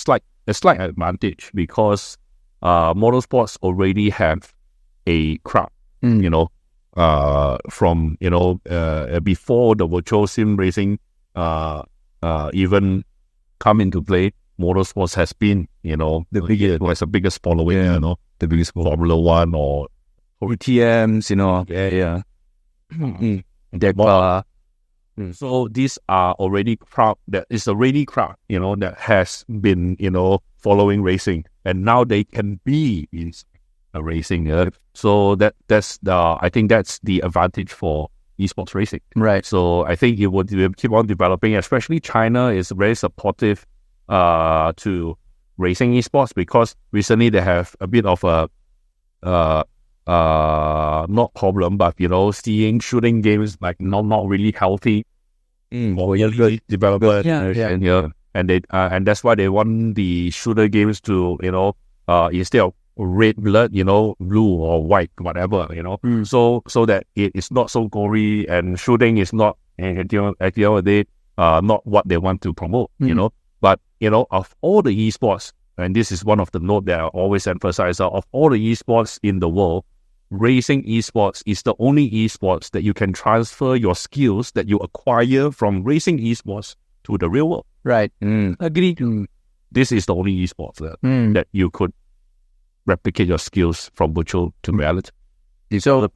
slight advantage because motorsports already have a crowd, from before the virtual sim racing even come into play. Motorsports has been, the biggest following, the biggest Formula One or TMs, So these are already crowd that is already crowd, that has been, following racing, and now they can be in racing. So I think that's the advantage for esports racing. Right. So I think it would keep on developing, especially China is very supportive to racing esports, because recently they have a bit of a not problem, but seeing shooting games like not really healthy or really development, and they and that's why they want the shooter games to instead of red blood, blue or white, whatever, so that it is not so gory, and shooting is not at the end of the day not what they want to promote, but of all the esports, and this is one of the note that I always emphasize, of all the esports in the world, racing esports is the only esports that you can transfer your skills that you acquire from racing esports to the real world. Right. Agreed. This is the only esports that you could replicate your skills from virtual to reality. So,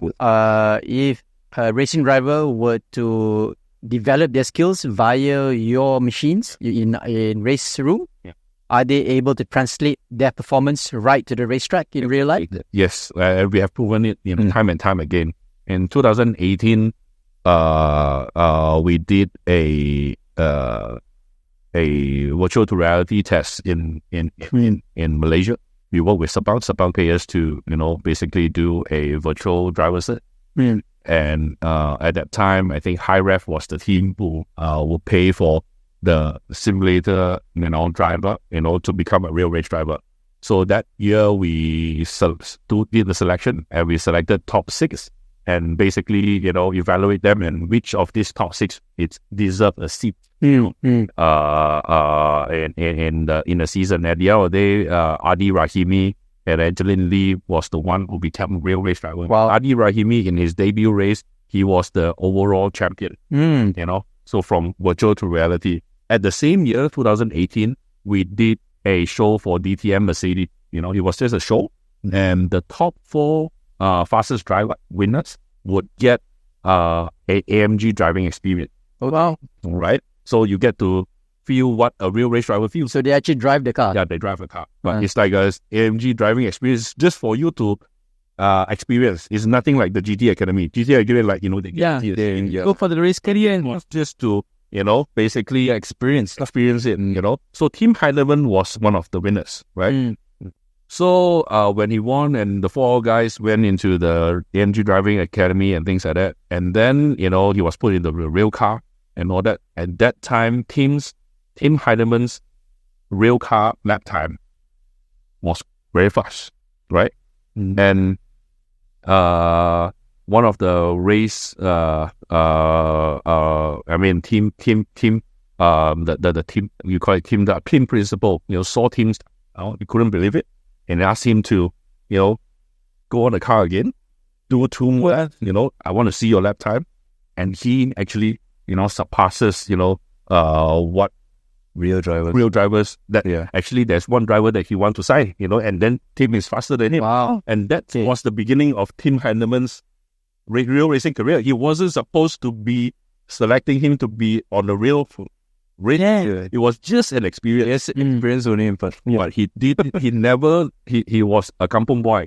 if a racing driver were to develop their skills via your machines in race room, are they able to translate their performance right to the racetrack in real life? Yes, we have proven it time and time again. In 2018, we did a virtual to reality test in Malaysia. We worked with Sepang players to basically do a virtual driver set. And at that time, I think High Ref was the team who would pay for the simulator, driver, to become a real race driver. So that year we did the selection, and we selected top 6, and basically, evaluate them, and which of these top 6 it deserved a seat in the season. At the end of the day, Adi Rahimi and Angelin Lee was the one who became a real race driver. Wow. Adi Rahimi, in his debut race, he was the overall champion. So from virtual to reality. At the same year, 2018, we did a show for DTM Mercedes. It was just a show, and the top 4 fastest driver winners would get a AMG driving experience. Oh, wow. Right? So you get to feel what a real race driver feels. So they actually drive the car. Yeah, they drive a car. But it's like a AMG driving experience just for you to experience. It's nothing like the GT Academy. GT Academy, like, they Go for the race career and just to, basically experience it, So Tim Heinemann was one of the winners, right? So when he won and the four guys went into the AMG Driving Academy and things like that, and then, he was put in the real car and all that. At that time, Tim Heinemann's real car lap time was very fast, right? And one of the race, the team, you call it team, the team principal, saw Tim's, he couldn't believe it, and asked him to, go on the car again, do 2 more, I want to see your lap time. And he actually, surpasses, what Real drivers that actually there's one driver that he wants to sign, and then Tim is faster than him. Wow. And that was the beginning of Tim Heinemann's real racing career. He wasn't supposed to be selecting him to be on the real race. Yeah. It was just an experience. Yes, experience only, but But he was a kampung boy,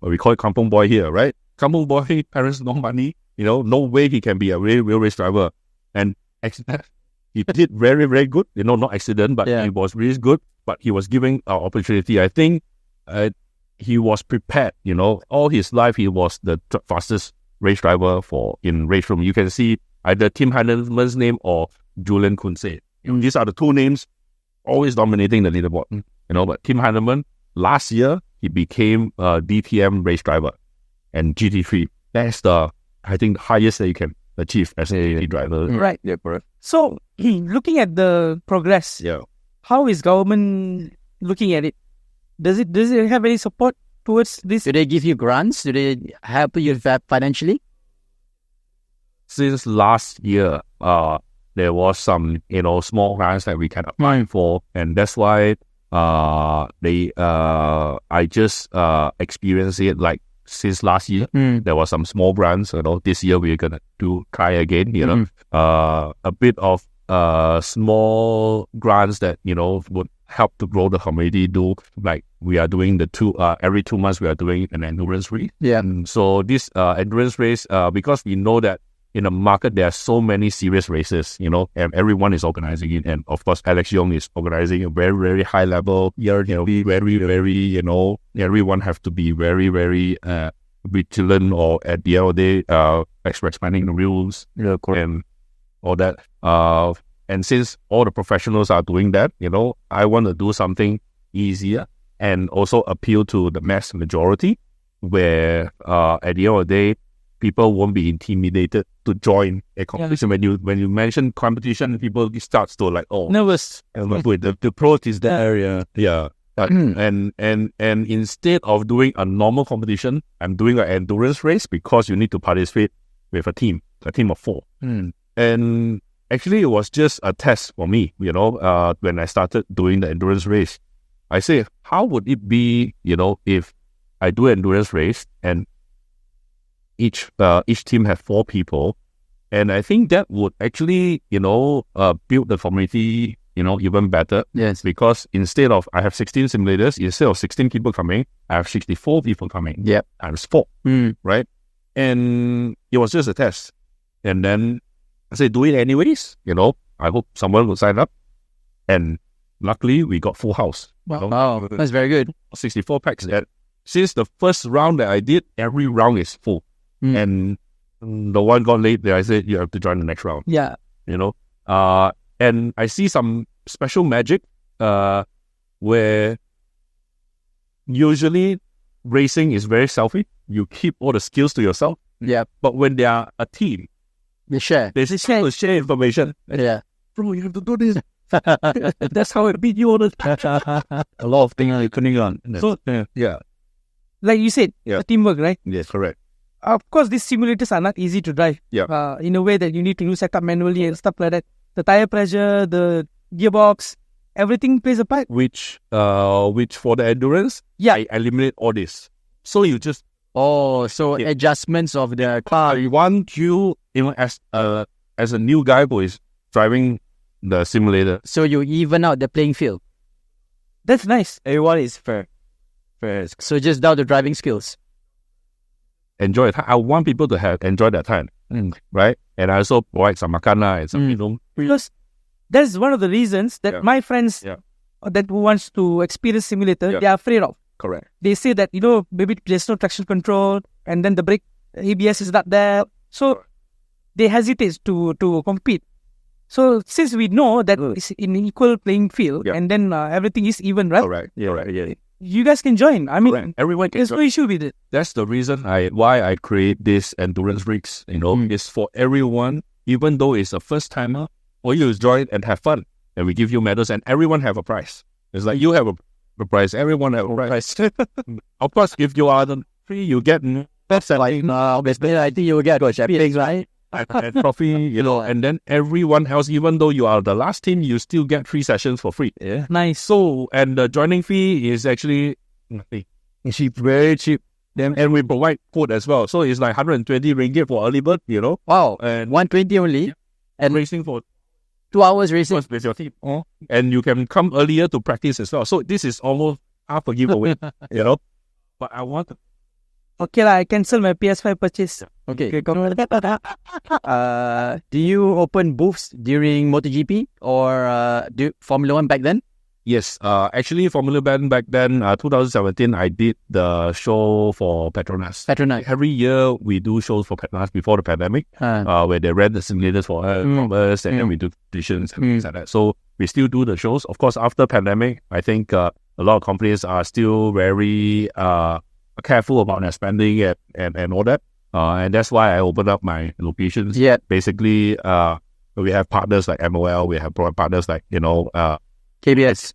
we call it kampung boy here, right? Kampung boy, parents no money, no way he can be a real race driver. And he did very, very good, not accident, but he was really good, but he was given an opportunity. I think he was prepared, all his life he was the fastest race driver in race room. You can see either Tim Heinemann's name or Julian Kunze. These are the two names always dominating the leaderboard, but Tim Heinemann, last year, he became a DTM race driver and GT3. That's the highest that you can achieve as a GT driver. right. yeah, correct. So looking at the progress, how is government looking at it? Does it have any support towards this? Do they give you grants? Do they help you financially? Since last year, there was some, small grants that we can apply for, and that's why I just experienced it like since last year. There was some small grants, this year we're gonna try again, a bit of small grants that, would help to grow the community. Like we are doing every 2 months we are doing an endurance race. Yeah. So this endurance race, because we know that in the market there are so many serious races, and everyone is organizing it. And of course, Alex Young is organizing a very, very high level. Very, very, everyone have to be very, very vigilant, or at the end of the day, expanding the rules and all that. And since all the professionals are doing that, I want to do something easier and also appeal to the mass majority, where at the end of the day, people won't be intimidated to join a competition. When you mention competition, people start to like, Nervous. The pro is there. And instead of doing a normal competition, I'm doing an endurance race, because you need to participate with a team of 4. And actually, it was just a test for me. When I started doing the endurance race, I say, how would it be, if I do an endurance race and each team have 4 people, and I think that would actually, build the community, even better. Yes. Because instead of, I have 16 simulators, instead of 16 people coming, I have 64 people coming. Yep. Times 4, right? And it was just a test. And then I said, do it anyways. I hope someone will sign up. And luckily, we got full house. Wow, that's very good. 64 packs. And since the first round that I did, every round is full. And the one got late there, I said, you have to join the next round. Yeah. And I see some special magic where usually racing is very selfish. You keep all the skills to yourself. Yeah. But when they are a team, They share. they share information. Yeah. Bro, you have to do this. That's how I beat you all the time. A lot of things are coming on. So, yeah. Like you said, the teamwork, right? Yes, correct. Of course, these simulators are not easy to drive. Yeah. In a way that you need to do setup manually and stuff like that. The tire pressure, the gearbox, everything plays a part. Which for the endurance, I eliminate all this. So you just Adjustments of the car. I want you, as a new guy who is driving the simulator. So you even out the playing field. That's nice. Everyone is fair. Fair. So just down to driving skills. Enjoy it. I want people to enjoy that time, right? And I also provide some makana and some, Because that's one of the reasons that my friends that who wants to experience simulator, they are afraid of. Correct. They say that, maybe there's no traction control and then the brake ABS is not there. So they hesitate to compete. So since we know that it's in equal playing field and then everything is even, right? Correct. Yeah. You guys can join. I mean, Correct. Everyone can there's join. no issue with it. That's the reason why I create this endurance rigs. Is for everyone, even though it's a first timer, all you join and have fun, and we give you medals, and everyone have a prize. It's like you have a prize, everyone have a prize. Of course, if you are the free, you get That's like, obviously, I think you will get a champions, right? a trophy, and then everyone else, even though you are the last team, you still get 3 sessions for free. Yeah. Nice. So, and the joining fee is actually nothing. Cheap, very cheap. And we provide food as well. So it's like 120 ringgit for early bird, Wow. and 120 only. and racing for 2 hours racing. with your team. And you can come earlier to practice as well. So this is almost half a giveaway, But I want to. Okay, I cancel my PS5 purchase. Okay. Do you open booths during MotoGP or Formula 1 back then? Yes, actually, Formula One back then, 2017, I did the show for Petronas. Every year, we do shows for Petronas before the pandemic, where they rent the simulators for us, and then we do competitions and things like that. So we still do the shows. Of course, after pandemic, I think a lot of companies are still very careful about their spending and all that. And that's why I opened up my locations. Yeah. Basically, we have partners like MOL, we have partners like, KBS.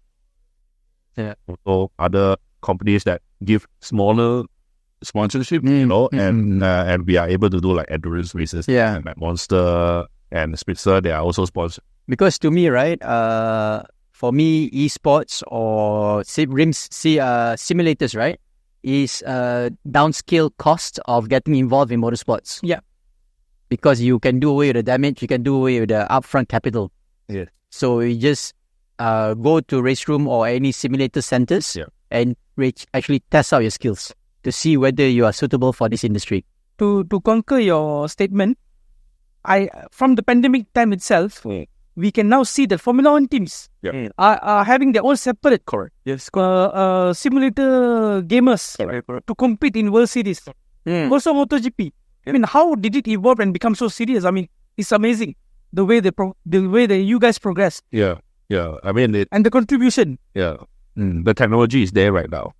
also other companies that give smaller sponsorship, and we are able to do like endurance races. Yeah. And like Monster and Spitzer, they are also sponsored. Because to me, right, for me, esports or simulators, right, is downscale cost of getting involved in motorsports. Yeah. Because you can do away with the damage, you can do away with the upfront capital. Yeah. So you just go to race room or any simulator centers and actually test out your skills to see whether you are suitable for this industry. To conquer your statement, from the pandemic time itself, we can now see that Formula 1 teams are having their own separate simulator gamers to compete in World Series. Also MotoGP. I mean, how did it evolve and become so serious? I mean, it's amazing the way you guys progress. Yeah. I mean, and the contribution. The technology is there right now,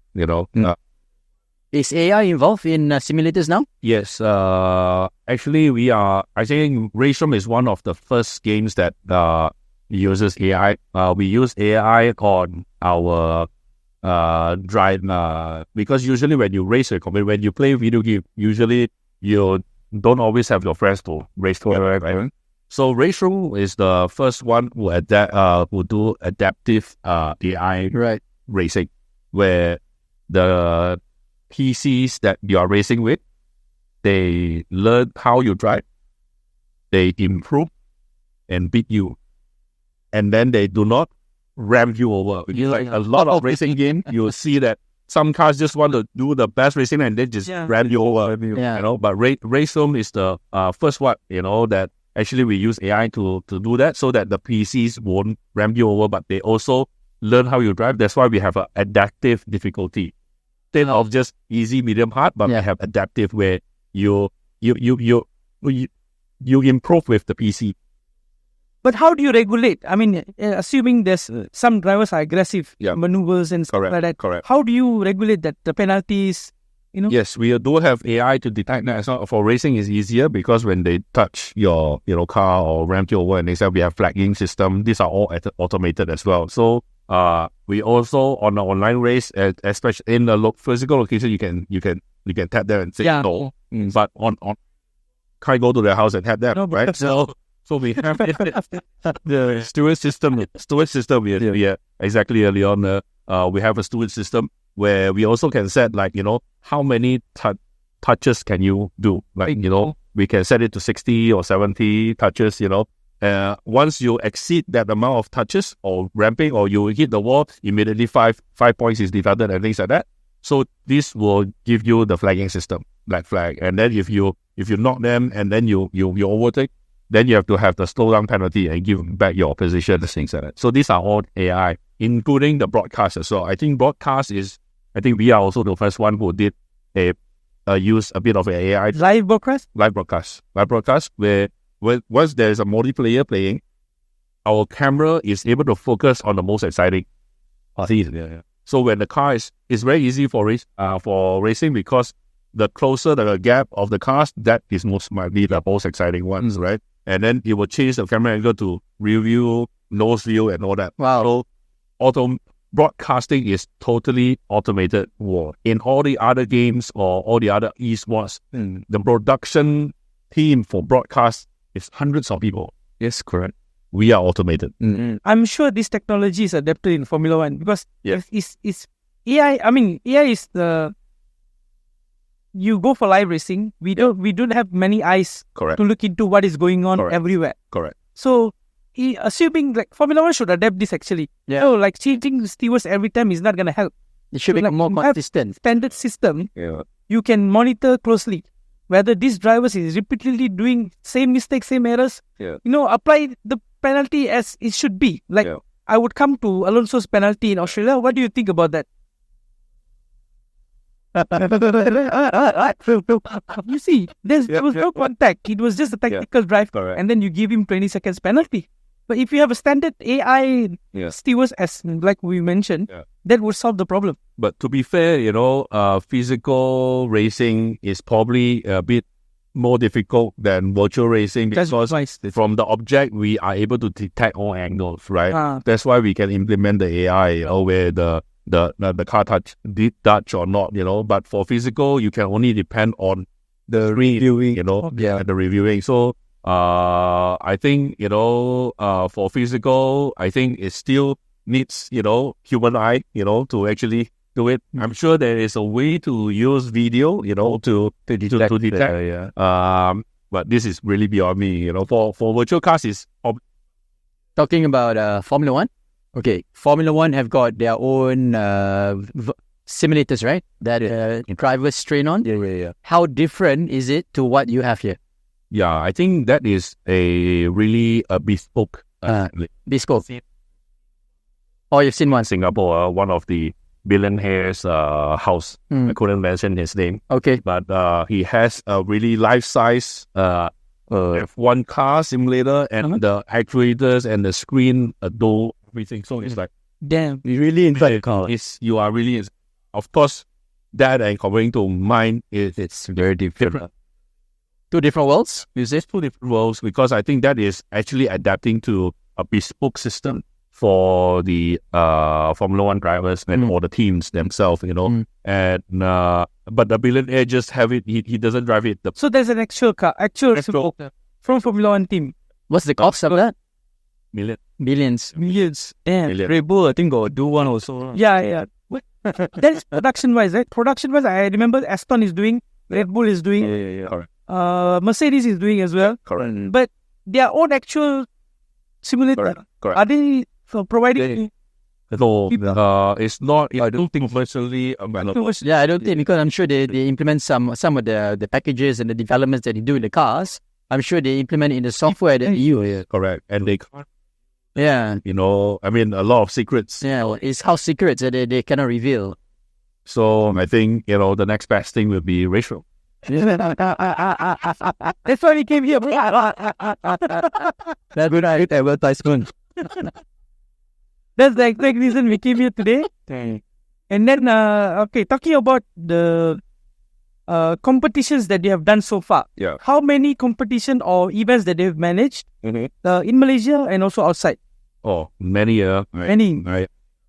Is AI involved in simulators now? Yes, actually I think Racing is one of the first games that uses AI. We use AI on our drive, because usually when you race when you play video game, usually you don't always have your friends to race together, right? So Racing is the first one who do adaptive AI racing, where the PCs that you are racing with, they learn how you drive, they improve and beat you, and then they do not ram you over. Like a lot of racing games, you'll see that some cars just want to do the best racing and they just ram you over. But Racing is the first one, that actually we use AI to do that, so that the PCs won't ram you over, but they also learn how you drive. That's why we have an adaptive difficulty. Instead of just easy, medium, hard, but we have adaptive where you improve with the PC. But how do you regulate? I mean, assuming there's some drivers are aggressive maneuvers and stuff like that. Correct. How do you regulate that? The penalties, Yes, we do have AI to detect that. So for racing, it's easier because when they touch your car or ram you over, and they say we have flagging system. These are all automated as well. So we also on the online race, especially in the physical location, you can tap them and say no. But on can't go to their house and tap them, right? So we have the steward system. We exactly early on. We have a steward system where we also can set how many touches can you do? We can set it to 60 or 70 touches. once you exceed that amount of touches or ramping, or you hit the wall, immediately five points is deducted and things like that. So this will give you the flagging system, black flag. And then if you knock them and then you overtake, then you have to have the slowdown penalty and give back your position, things like that. So these are all AI, including the broadcast as well. I think we are also the first one who did use a bit of AI. Live broadcast, where once there is a multiplayer playing, our camera is able to focus on the most exciting parties. Yeah. So when the car is, it's very easy for racing, because the closer the gap of the cars, that is most likely the most exciting ones, right? And then it will change the camera angle to rear view, nose view, and all that. Wow. So broadcasting is totally automated. In all the other games or all the other esports, the production team for broadcast is hundreds of people. Yes, correct. We are automated. I'm sure this technology is adapted in Formula One, because it's AI. I mean, AI is the, you go for live racing. We don't have many eyes Correct. to look into what is going on Correct. everywhere. Correct. So, assuming like Formula One should adapt this actually. Yeah. So, like changing stewards every time is not gonna help. It should be Like, more you have consistent. Standard system. Yeah. You can monitor closely whether this drivers is repeatedly doing same mistakes, same errors. Yeah. Apply the penalty as it should be. Like, Yeah. I would come to Alonso's penalty in Australia. What do you think about that? You see, there was no contact. It was just a technical drive, Correct. and then you give him 20 seconds penalty. But if you have a standard AI stewards, as like we mentioned, that would solve the problem. But to be fair, physical racing is probably a bit more difficult than virtual racing, because from the object we are able to detect all angles, right? That's why we can implement the AI, where the car did touch or not, But for physical, you can only depend on The reviewing. the reviewing. So I think for physical, I think it still needs human eye, to actually do it. I'm sure there is a way to use video, to detect. But this is really beyond me. For virtual cars, is Talking about Formula One. Okay, Formula One have got their own simulators, right? That drivers train on. Yeah. How different is it to what you have here? Yeah, I think that is a bespoke. Bespoke. Oh, you've seen one. Singapore, one of the billionaire's house. I couldn't mention his name. Okay. But he has a really life-size F1 car simulator, and the actuators and the screen do everything. So it's like, Damn. You really inside the car. you are really, of course, that and comparing to mine, it's Very different. Two different worlds. It's two different worlds, because I think that is actually adapting to a bespoke system for the Formula One drivers and for the teams themselves, And but the billionaire just have it. He doesn't drive it. So there's an actual car, from Formula One team. What's the cost of that? Millions. Millions. Damn. Million. Red Bull, I think, got do one also. Yeah. That is production-wise, right? Production-wise, I remember Aston is doing, Red Bull is doing, Yeah. Correct. Mercedes is doing as well. Correct. But their own actual simulator, Correct. are they providing? No, it's not. I don't think commercially available. Yeah, I don't think, because I'm sure they implement some of the packages and the developments that they do in the cars. I'm sure they implement in the software that they use. Correct. And they can't, Yeah. a lot of secrets. Yeah, it's house secrets that they cannot reveal. So I think, the next best thing will be ratio. That's why we came here. That's good advertisement. That's the exact reason we came here today. And then, talking about the competitions that they have done so far. Yeah. How many competition or events that they've managed in Malaysia and also outside? Oh, many. Many. Right.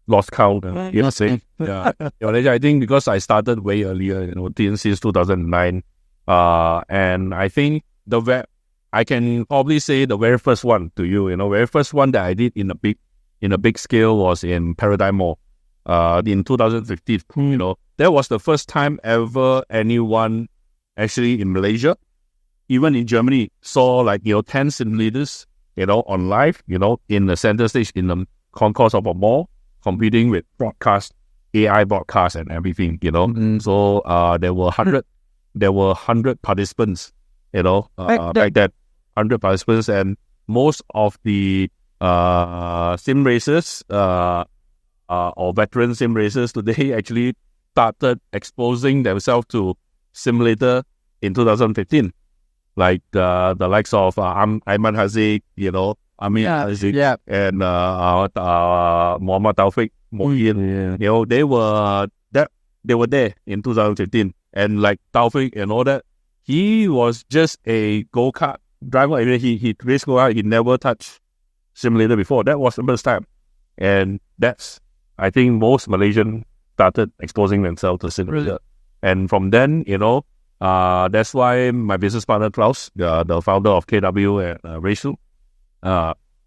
Lost count. Yesterday. Yeah. I think because I started way earlier, since 2009. And I think I can probably say the very first one to you, very first one that I did in a big scale was in Paradigm Mall. In 2015, that was the first time ever anyone actually in Malaysia, even in Germany, saw 10 simulators, on live, in the center stage, in the concourse of a mall, competing with broadcast, AI broadcast and everything, So there were 100 participants, back then, 100 participants, and most of the sim racers or veteran sim racers today actually started exposing themselves to simulator in 2015, like the likes of Ayman Haziq, Amir Haziq, and Muhammad Taufik Mohin. They were there in 2015, and like Taufik and all that, he was just a go-kart driver. I mean, he raced go-kart. He never touched simulator before. That was the first time, and that's, I think, most Malaysian started exposing themselves to simulator. Really? And from then, that's why my business partner Klaus, the founder of KW and Racing,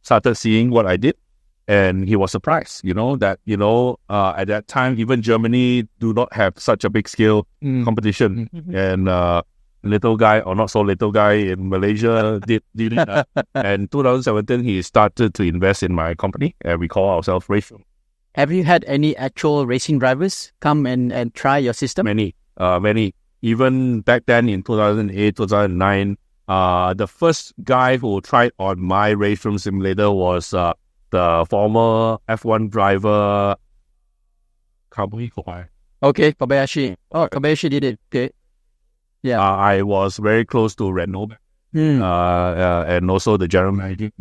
started seeing what I did, and he was surprised, that at that time even Germany do not have such a big scale competition, and little guy or not so little guy in Malaysia did it. And 2017 he started to invest in my company, and we call ourselves Racing. Have you had any actual racing drivers come and try your system? Many. Even back then in 2008, 2009, the first guy who tried on my race room simulator was the former F1 driver, Kobayashi. Okay, Kobayashi. Oh, Kobayashi did it. Okay. Yeah. I was very close to Renault, and also the general manager.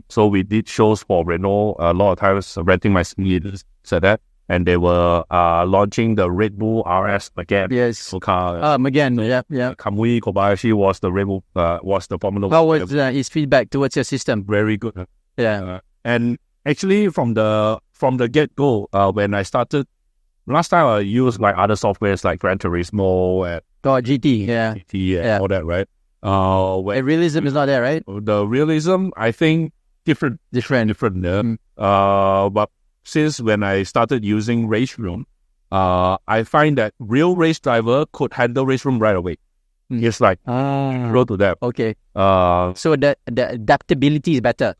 So we did shows for Renault a lot of times, renting my simulators, said that. And they were launching the Red Bull RS again. Yes. Car. Again, yeah. Kamui Kobayashi was the Red Bull, was the Formula 1. How was his feedback towards your system? Very good. Yeah. And actually, from the get-go, when I started, last time I used like other softwares like Gran Turismo and GT, GT and all that, right? The realism is not there, right? The realism, I think, different. But since when I started using Race Room, I find that real race driver could handle Race Room right away. It's like go to that. Okay. So the adaptability is better.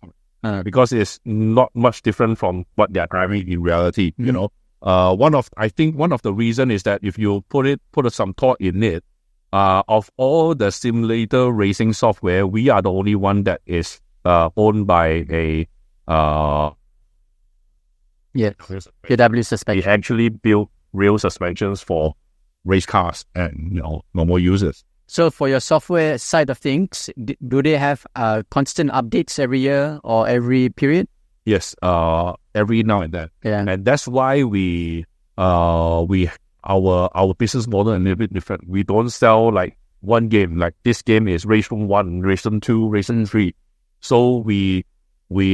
Because it's not much different from what they're driving in reality. One of the reason is that if you put some thought in it, of all the simulator racing software, we are the only one that is owned by a KW suspension. We actually build real suspensions for race cars and normal users. So for your software side of things, do they have constant updates every year or every period? Yes, every now and then. Yeah. And that's why our business model is a little bit different. We don't sell like one game. Like this game is Race Room 1, Race Room 2, Race Room 3. So we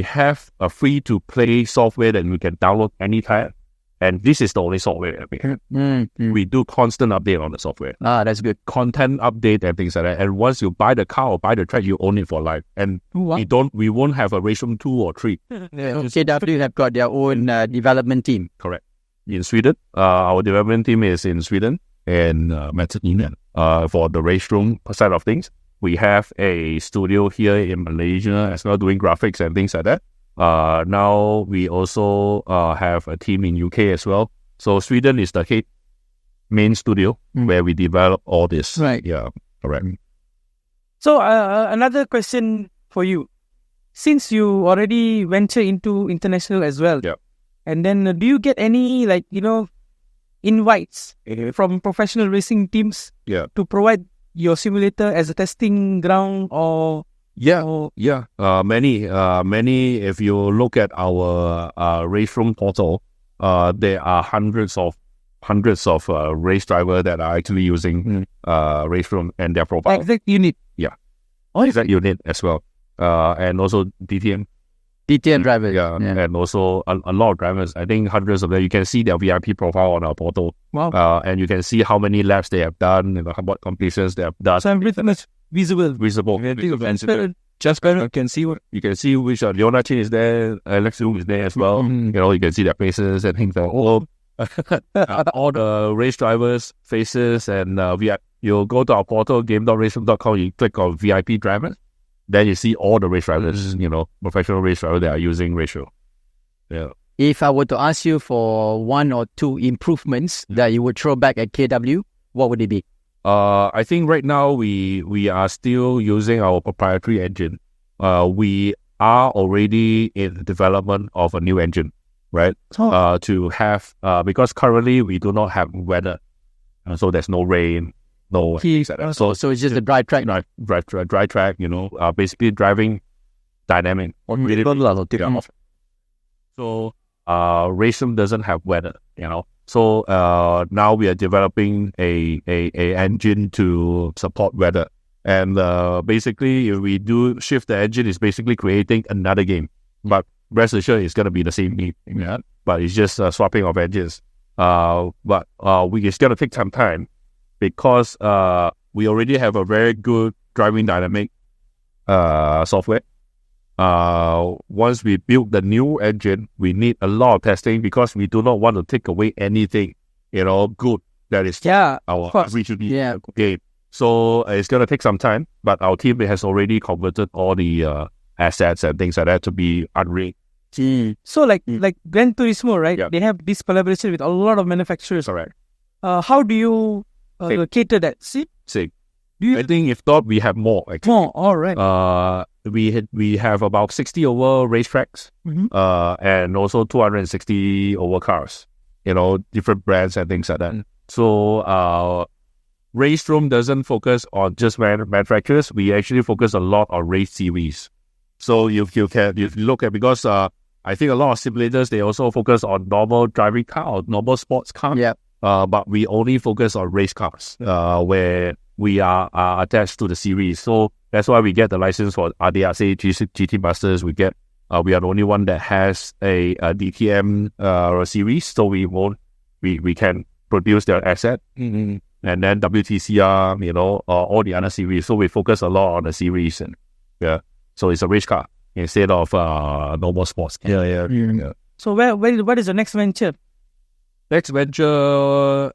have a free-to-play software that we can download anytime. And this is the only software that we have. We do constant update on the software. That's good. Content update and things like that. And once you buy the car or buy the track, you own it for life. And we won't have a Race Room 2 or 3. KW have got their own development team. Correct. In Sweden, our development team is in Sweden and Macedonia. For the Race Room side of things, we have a studio here in Malaysia as well, doing graphics and things like that. Now we also have a team in UK as well. So Sweden is the main studio where we develop all this. Right. Yeah, correct. So another question for you. Since you already venture into international as well, and then do you get any invites from professional racing teams to provide your simulator as a testing ground or? Many. If you look at our race room portal, there are hundreds of race drivers that are actually using race room and their profile. Exact unit. Exact unit as well. And also DTM drivers. And also a lot of drivers. I think hundreds of them. You can see their VIP profile on our portal. Wow. And you can see how many laps they have done and what completions they have done. So everything is visible. Just you can see which Leona Chin is there, Alex Wu is there as well. You can see their faces and things like all the race drivers' faces, and you go to our portal game.raceroom.com, you click on VIP drivers, then you see all the race drivers, professional race drivers that are using ratio. Yeah. If I were to ask you for one or two improvements that you would throw back at KW, what would it be? I think right now we are still using our proprietary engine. We are already in the development of a new engine, right? To have because currently we do not have weather, so there's no rain, no things like that. So it's just a dry track. Dry track. Basically driving dynamic. So racing doesn't have weather, So now we are developing a engine to support weather, and basically if we do shift the engine, it's basically creating another game. But rest assured, it's going to be the same game, but it's just swapping of engines. But it's going to take some time because we already have a very good driving dynamic software. Once we build the new engine, we need a lot of testing because we do not want to take away anything, good that is our original game. So it's going to take some time, but our team has already converted all the assets and things like that to be Unreal. So like Gran Turismo, right? Yeah. They have this collaboration with a lot of manufacturers. Correct. How do you cater that? Same. Do you I think if not, we have more. Actually. more? All right. We have about 60 over racetracks, and also 260 over cars. Different brands and things like that. So Race Room doesn't focus on just manufacturers. We actually focus a lot on race series. So if you look at, because I think a lot of simulators, they also focus on normal driving car or normal sports car. Yeah. But we only focus on race cars, where we are attached to the series. So that's why we get the license for RDRC GT Masters. We are the only one that has a DTM series. So we can produce their asset. And then WTCR, all the other series. So we focus a lot on the series, and so it's a race car instead of normal sports. Yeah. So what is the next venture? Next venture,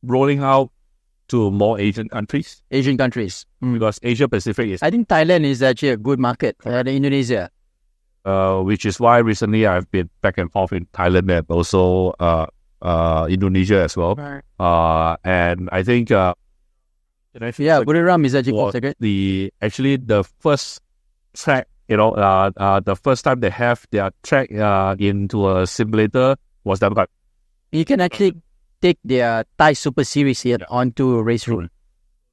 rolling out to more Asian countries. Because Asia Pacific is, I think Thailand is actually a good market. Indonesia. Which is why recently I've been back and forth in Thailand and also Indonesia as well. Right. And I think Buriram is actually quite the first track, the first time they have their track into a simulator was done by. You can actually take their Thai Super Series here onto a race room.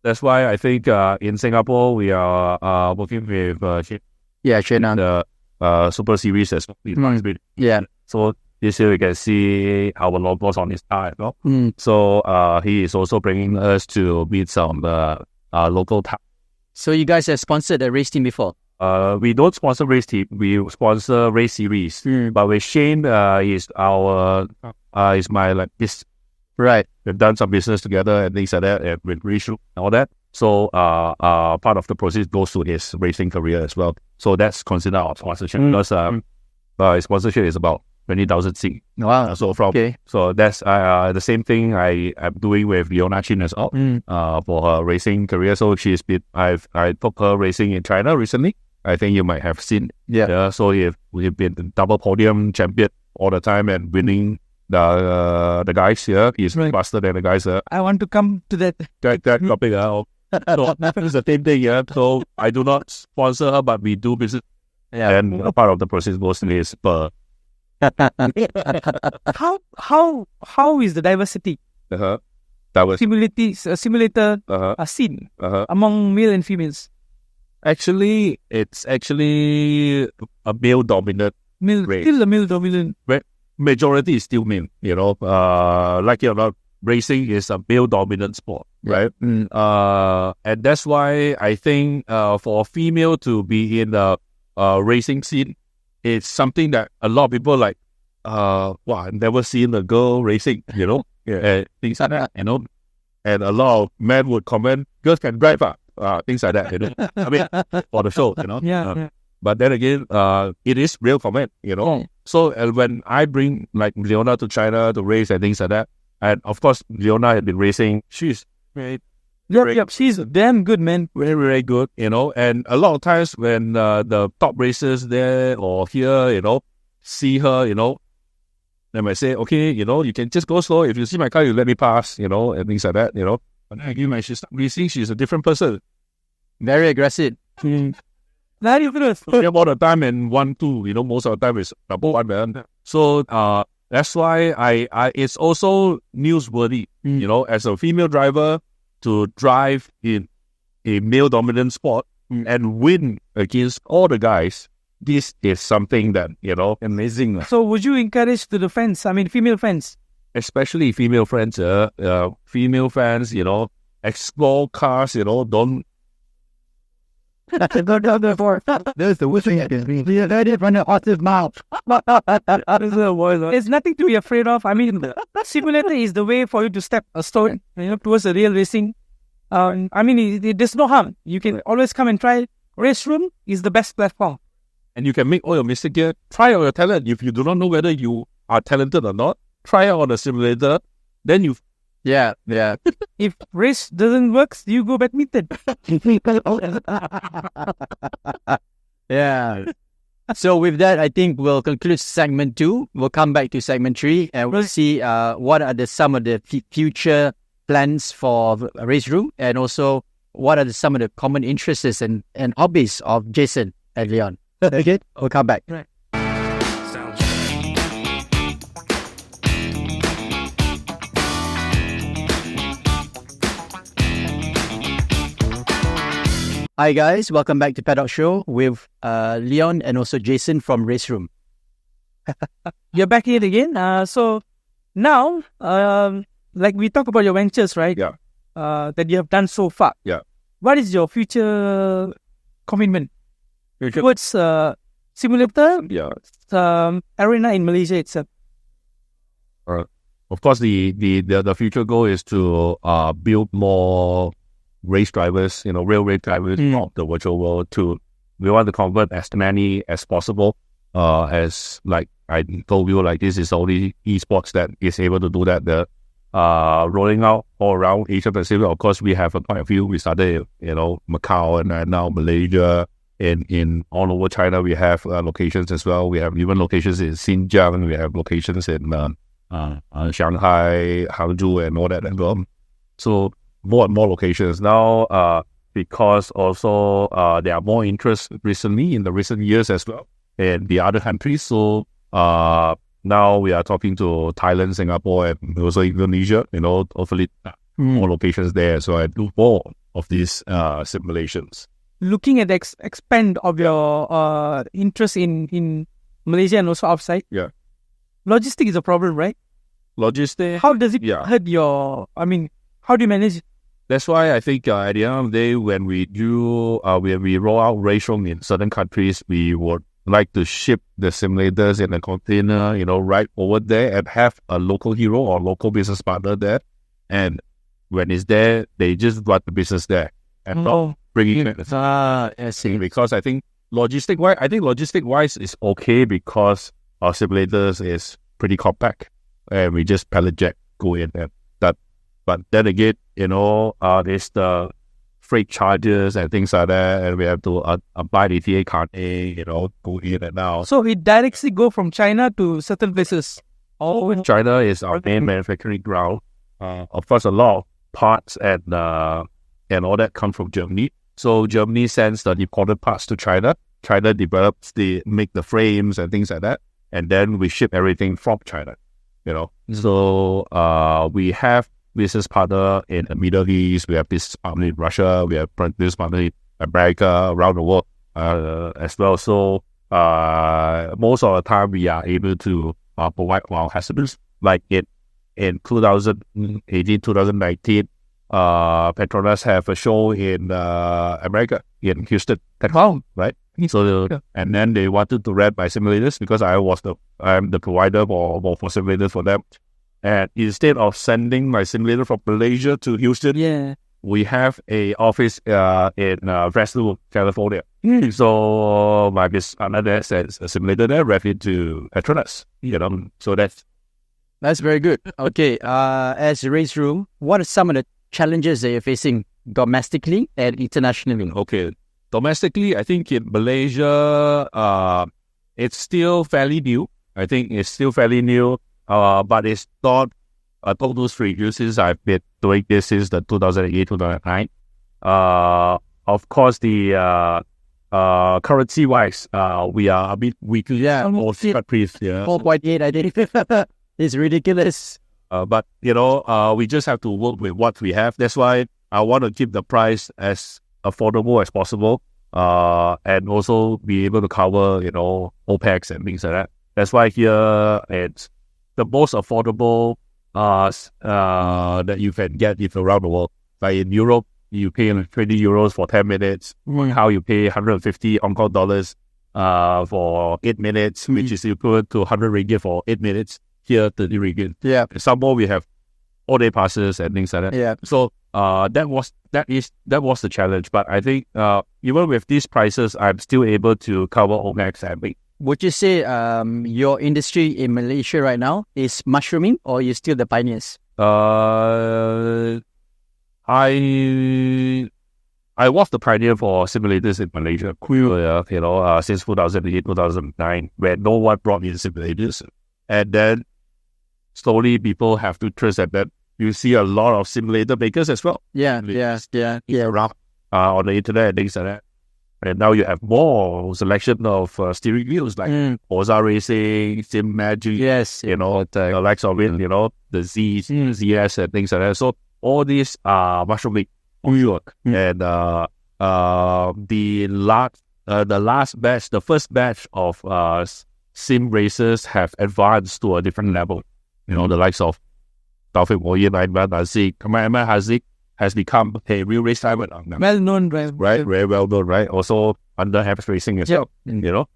That's why I think in Singapore we are working with Shenang. the Super Series as well. Yeah. So this year you can see our logos on his car. So he is also bringing us to meet some local talent. So you guys have sponsored a race team before? We don't sponsor race team. We sponsor race series. But with Shane, is my this. Right. We've done some business together and things like that, and with Rishu and all that. So part of the proceeds goes to his racing career as well. So that's considered our sponsorship because his sponsorship is about 20,000 C. Wow. So that's the same thing I am doing with Leona Chin as well for her racing career. So I took her racing in China recently. I think you might have seen. Yeah. So we've been double podium champion all the time and winning the guys here. He's faster than the guys here. I want to come to that. That topic. So it's the same thing. Yeah. So I do not sponsor her, but we do business. Yeah. And a part of the process goes to his per. How is the diversity simulator scene among male and females? Actually, it's actually a male dominant race. Still a male dominant. Majority is still male. Like it or not, racing is a male dominant sport, right? And that's why I think for a female to be in the racing scene, it's something that a lot of people like. I've never seen a girl racing, things like that, and a lot of men would comment, girls can drive, things like that, I mean, for the show, But then again, it is real comment, So when I bring like Leona to China to race and things like that, and of course Leona had been racing, she's Yep. She's damn good, man. very, very good, and a lot of times when the top racers there or here, see her, they might say, okay, you can just go slow. If you see my car, you let me pass, and things like that, But then again, when she starts racing, she's a different person. Very aggressive. Very good. All the time and 1-2, most of the time is double one, man. So that's why I it's also newsworthy, as a female driver to drive in a male-dominant sport and win against all the guys. This is something that, Amazing. So would you encourage to the fans, female fans? especially female fans, female fans, explore cars, don't. There's the whistling at me. Let it run a horse's mouth. There's nothing to be afraid of. Simulator is the way for you to step a stone, towards the real racing. There's no harm. You can always come and try. Race room is the best platform. And you can make all your mistakes here. Try out your talent. If you do not know whether you are talented or not, try out on the simulator. Then you. Yeah. If race doesn't work, you go badminton. Yeah. So with that, I think we'll conclude segment 2. We'll come back to segment 3 and we'll see what are some of the future plans for Race Room, and also what are some of the common interests and hobbies of Jason and Leon. Okay, we'll come back. Right. Hi guys, welcome back to Paddock Show with Leon and also Jason from Race Room. You're back here again. So now, like we talk about your ventures, right? Yeah. That you have done so far. Yeah. What is your future commitment Future- towards simulator Yeah. arena in Malaysia itself? Of course, the future goal is to build more race drivers, real race drivers of the virtual world. We want to convert as many as possible. As like I told you, like this is only esports that is able to do that. The rolling out all around Asia Pacific. Of course, we have quite a few. We started, Macau and now Malaysia. In all over China, we have locations as well. We have even locations in Xinjiang. We have locations in Shanghai, Hangzhou, and all that as well. So more and more locations now, because also there are more interest recently in the recent years as well in the other countries. So now we are talking to Thailand, Singapore, and also Indonesia. Hopefully more locations there. So I do more of these simulations. Looking at the expand of your interest in Malaysia and also outside. Yeah. Logistics is a problem, right? Logistics. How does it Yeah. hurt your? How do you manage? That's why I think at the end of the day, when we do, when we roll out race room in certain countries, we would like to ship the simulators in a container, right over there and have a local hero or local business partner there. And when it's there, they just run the business there and not bringing it. I see. Because I think logistic-wise is okay because our simulators is pretty compact and we just pallet jack go in and that. But then again, there's the freight charges and things like that, and we have to apply the TA card A, go in and out. So it directly go from China to certain places. China is our main manufacturing ground. Of course, a lot of parts and all that come from Germany. So Germany sends the imported parts to China. China develops make the frames and things like that, and then we ship everything from China. So we have business partner in the Middle East, we have business partner in Russia, we have business partner in America, around the world as well. So most of the time we are able to provide our customers. Like in 2018, 2019, Petronas have a show in America, in Houston, Texas, right? So and then they wanted to rent my simulators because I'm the provider for simulators for them. And instead of sending my simulator from Malaysia to Houston, we have a office in Fresno, California. So my business partner there sends a simulator there, ready to Petronas. So that's very good. Okay, as a race room, what are some of the challenges that you're facing domestically and internationally? Okay. Domestically, I think in Malaysia, it's still fairly new. I think it's still fairly new, but it's not a total stranger since I've been doing this since the 2008, 2009. Of course, the currency-wise, we are a bit weak. Yeah, Most countries, yeah. 4.8, I think. It's ridiculous. But, we just have to work with what we have. That's why I want to keep the price as affordable as possible, and also be able to cover, OPEX and things like that. That's why here it's the most affordable that you can get if around the world. Like in Europe, you pay like 20 euros for 10 minutes. How you pay 150 Hong Kong dollars for 8 minutes, which is equivalent to 100 ringgit for 8 minutes. Here, 30 ringgit. Yeah. Some more we have all-day passes and things like that. Yeah. So that was the challenge. But I think even with these prices, I'm still able to cover OPEX and make. Would you say your industry in Malaysia right now is mushrooming, or you're still the pioneers? I was the pioneer for simulators in Malaysia. Since 2008, 2009, where no one brought in simulators, and then slowly people have to trust that you see a lot of simulator makers as well. Yeah. Around on the internet and things like that. And now you have more selection of steering wheels like Forza Racing, Sim Magic, Yes. the likes of it, the ZS and things like that. So all these are mushrooming work. And the first batch of sim racers have advanced to a different level. The likes of Taufik Moyen, Aiman Haziq, Aiman Haziq has become a real race driver now. Well-known driver. Right, very well known, right? Also under Haps Racing as well,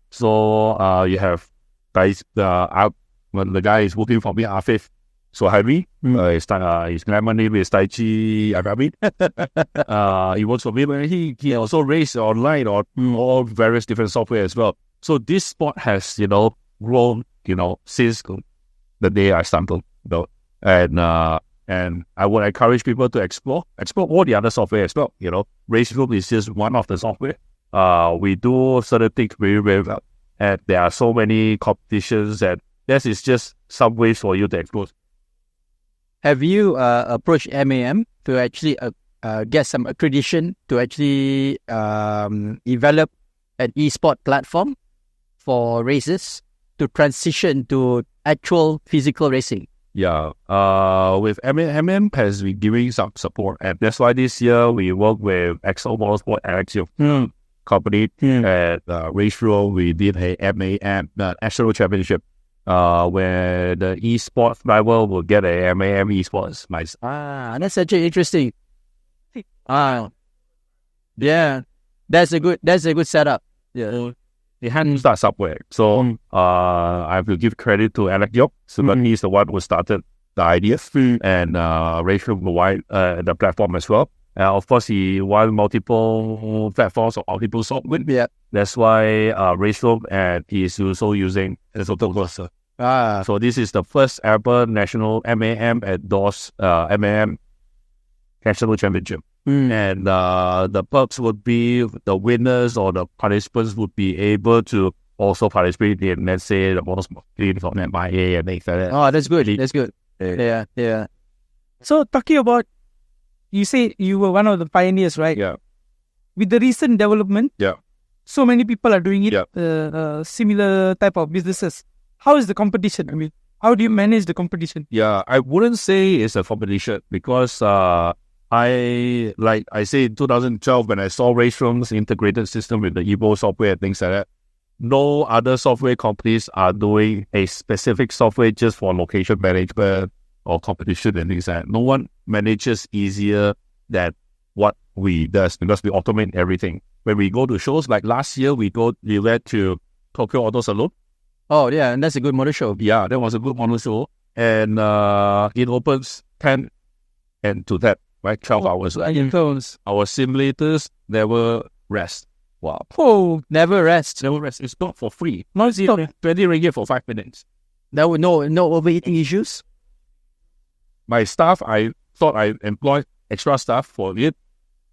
So you have guys, when the guy is working for me, Afif Sohaimi, his glamour name is Taichi Arabi. He works for me, but he also raced online on all various different software as well. So this sport has, grown, since the day I started, and I would encourage people to explore all the other software as well. Race Group is just one of the software. We do certain things very, very well. And there are so many competitions, and this is just some ways for you to explore. Have you approached MAM to actually get some accreditation to actually develop an esport platform for races to transition to actual physical racing? Yeah, with MM has been giving some support, and that's why this year we work with Exo Motorsport and Activision company at Race Row. We did a MAM National Championship, where the esports rival will get a MAM esports license. That's actually interesting. Yeah, that's a good setup. Yeah. It hadn't started software. So I have to give credit to Alec Yop. So he's the one who started the idea, and Rachel provide the platform as well. Of course, he won multiple platforms or multiple software. Yeah. That's why Rachel and he is also using Photocoaster. So this is the first ever national MAM endorsed MAM National Championship. And the perks would be the winners or the participants would be able to also participate in, let's say, the motorsport from MIA and things like that. Oh, that's good. That's good. Yeah. So talking about, you say you were one of the pioneers, right? Yeah. With the recent development, so many people are doing it, similar type of businesses. How is the competition? I mean, how do you manage the competition? Yeah, I wouldn't say it's a competition because I say in 2012 when I saw Raceroom's integrated system with the Evo software and things like that, no other software companies are doing a specific software just for location management or competition and things like that. No one manages easier than what we does because we automate everything. When we go to shows, like last year, we went to Tokyo Auto Salon. Oh, yeah, and that's a good motor show. Yeah, that was a good motor show. And it opens 10 and to that, right? 12 hours. Our simulators never rest. Wow. Oh, never rest. Never rest. It's not for free. Not 20 ringgit for 5 minutes. There were no overheating issues? My staff, I thought I employed extra staff for it.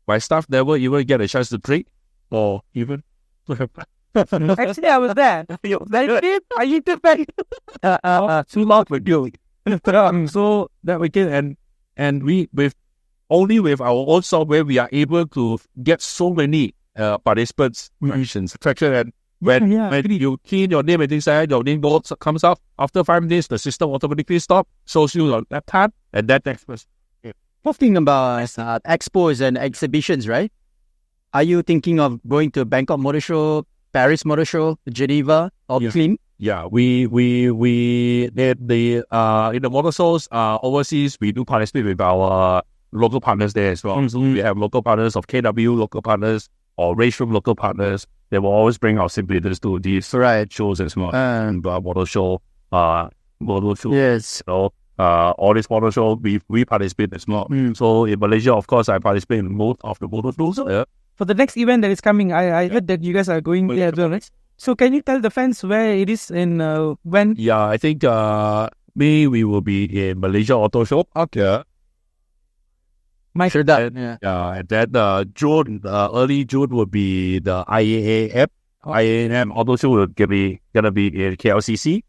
my staff never even get a chance to drink or even to have. Actually, I was there. I eat the back. Too loud with you. So that we can and we with our own software we are able to get so many participants attraction, and when you key in your name and things like that, your name comes up after 5 minutes, the system automatically stops, shows you your lap time, and that next person. Talking about expos and exhibitions, right? Are you thinking of going to Bangkok Motor Show, Paris Motor Show, Geneva, or Clean? Yeah, we in the motor shows overseas, we do participate with our local partners there as well. So we have local partners of KW, local partners or race room local partners. They will always bring our simulators to these shows as well. And motor show, Yes. all these motor shows we participate as well. So in Malaysia, of course, I participate in most of the motor shows. For the next event that is coming, I heard that you guys are going there as well, right? So can you tell the fans where it is and when? Yeah, I think May we will be in Malaysia Auto Show. Okay. Sure that. And then June, early June will be the IAAF. IAM Auto Show will gonna be in KLCC.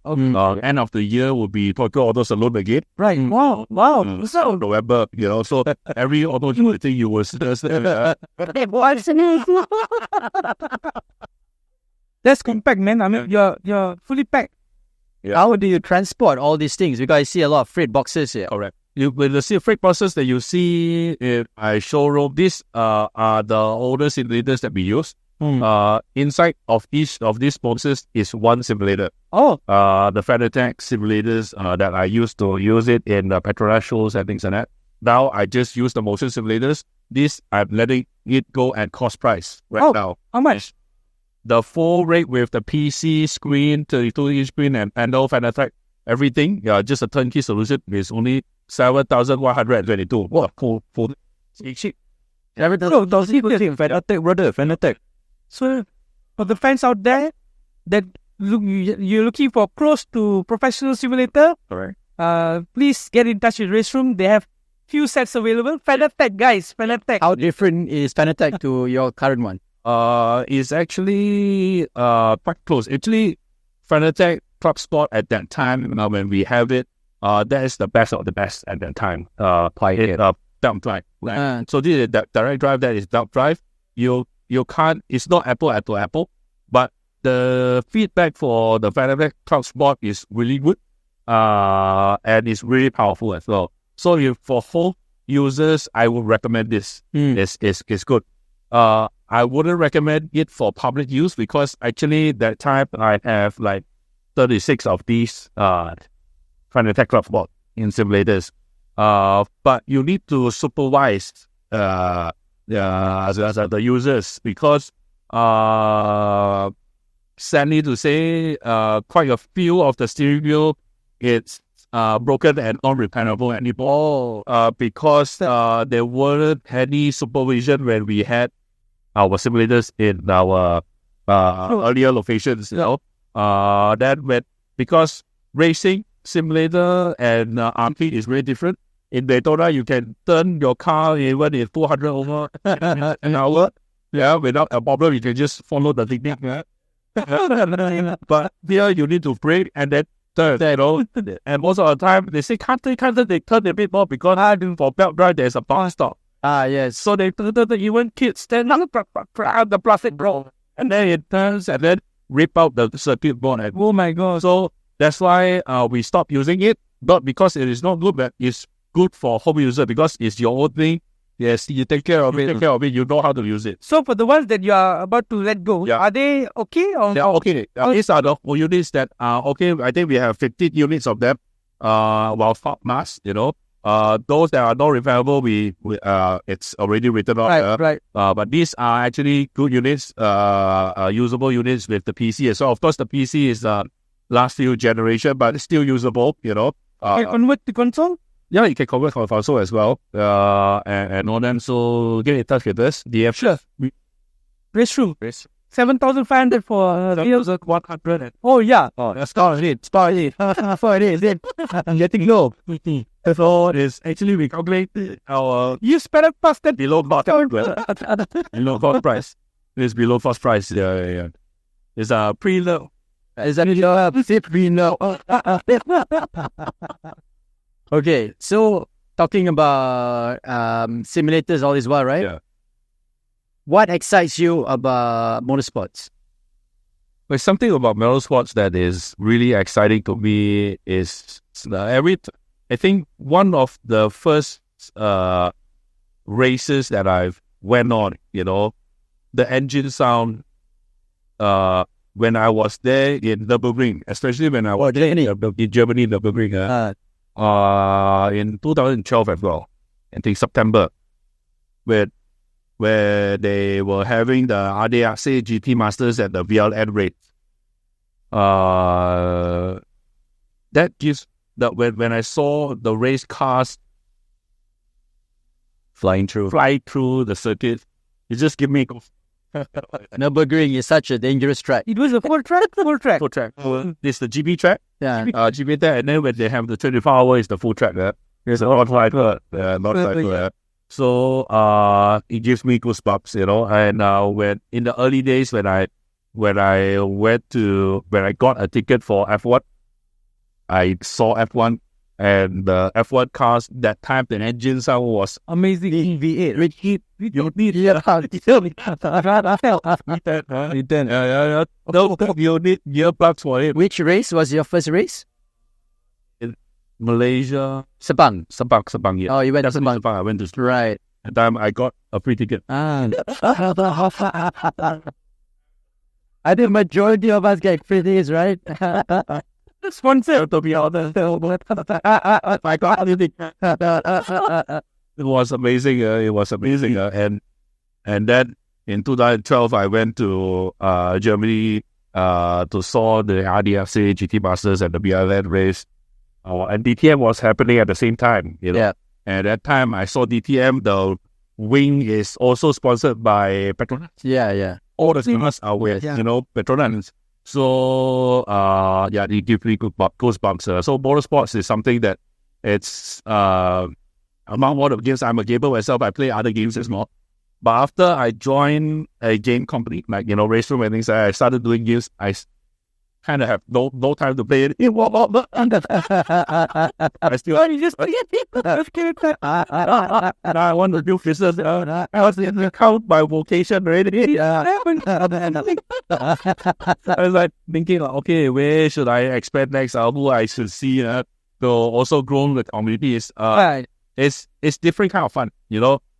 End of the year will be Tokyo Auto Salon again. Right. Wow. So November, so every auto show I think you will see us there. That's compact, man. I mean, you're fully packed. How do you transport all these things? Because I see a lot of freight boxes here. Correct. When you see freight boxes that you see in my showroom, these are the older simulators that we use. Inside of each of these boxes is one simulator. The Fanatec simulators that I used to use it in the Petronas shows and things like that. Now I just use the motion simulators. This I'm letting it go at cost price now. How much? The full rate with the PC screen, 32-inch screen and panel, Fanatec, everything, just a turnkey solution is only 7,122. What full cheap. Fanatec. So for the fans out there that you're looking for close to professional simulator, Correct. Please get in touch with Race Room. They have few sets available. Fanatec, guys. Fanatec. How different is Fanatec to your current one? Is actually quite close. Actually, Fanatec Club Sport at that time, when we have it, that is the best of the best at that time. Dump drive. So this is the direct drive, that is dump drive. You can't, it's not apple to apple, but the feedback for the Fanatec Club Sport is really good, and it's really powerful as well. So for home users, I would recommend this. It's good. I wouldn't recommend it for public use because actually that time I have like 36 of these Fanatec Club Sport in simulators. But you need to supervise the users because sadly to say, quite a few of the steering wheel it's broken and non-repairable anymore. Because there weren't any supervision when we had our simulators in our earlier locations. Because racing simulator and arcade is very different. In Daytona, you can turn your car even in 200 over an hour. Without a problem, you can just follow the technique. But here you need to brake and then turn. And most of the time, they say can't they turn a bit more because for belt drive, there's a bar stop. Yes. So they even kids stand on the plastic bro, and then it turns and then rip out the circuit board. Oh my god! So that's why we stopped using it. Not because it is not good, but it's good for home user because it's your own thing. Yes, you take care of it. You know how to use it. So for the ones that you are about to let go, are they okay? They're okay. These are the units that are okay. I think we have 15 units of them. Mass, those that are not repairable, we it's already written off. Right. But these are actually good units, usable units with the PC as well. Of course, the PC is last few generation, but it's still usable. Can convert to console? Yeah, you can convert to console as well. And all them. So get in touch with us. Sure. Race Room. 7,500 for real. 100. Oh yeah. Oh, that's start it. Start it. Start it. I'm getting low. So it's actually we calculate our You spent it past that. below cost below cost price. It's below cost price. Yeah. It's pre-low. Is that pre-low? Okay, so talking about simulators all this while, right? Yeah. What excites you about motorsports? But something about motorsports that is really exciting to me is I think one of the first races that I've went on, the engine sound when I was there in Nürburgring, especially when I was in Germany, Nürburgring, in 2012 as well, I think September, where they were having the RDRC GT Masters at the VLN race. That gives when I saw the race cars Flying through the circuit, it just gave me Nürburgring is such a dangerous track. It was a full track. full track. It's the GB track, Yeah. GB track, and then when they have the 24 hour, it's the full track. There's a lot like that. So it gives me goosebumps, And when in the early days when I got a ticket for F1, I saw F1 and the F1 cars. That time the engine sound was Amazing. V8, rich heat. you need Yeah. no you need earplugs for it. Which race was your first race? Malaysia, Sepang. Sepang, yeah. Oh, you went to Definitely Sepang. Sepang. I went to Right. At the time I got a free ticket. I think majority of us get free tickets, right? Sponsor. To be honest, I got anything. It was amazing. And then in 2012, I went to Germany to saw the RDFC GT Masters and the BLN race. And DTM was happening at the same time. Yeah. And at that time, I saw DTM. The wing is also sponsored by Petronas. Yeah. All the cars are with Yeah. Petronas. So it gives me goosebumps. So motorsports is something that it's among all the games. I'm a gamer myself. I play other games as well. But after I joined a game company, like race room and things, I started doing games. I kind of have no time to play it. I still You just and I want to do business. I was in the count by vocation already. I was like thinking, okay, where should I expand next? Who I should see to also grow the community is Right. it's different kind of fun.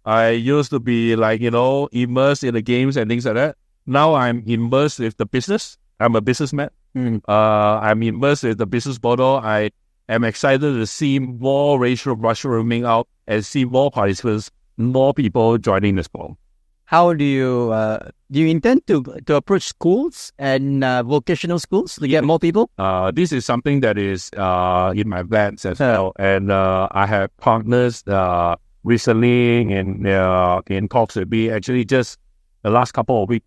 I used to be like immersed in the games and things like that. Now I'm immersed with the business. I'm a businessman. I'm immersed with the business model. I am excited to see more racial rooming out and see more participants, more people joining the sport. How do you intend to approach schools and vocational schools to get more people? This is something that is in my plans as well, and I have partners recently in talks with me. Actually, just the last couple of weeks,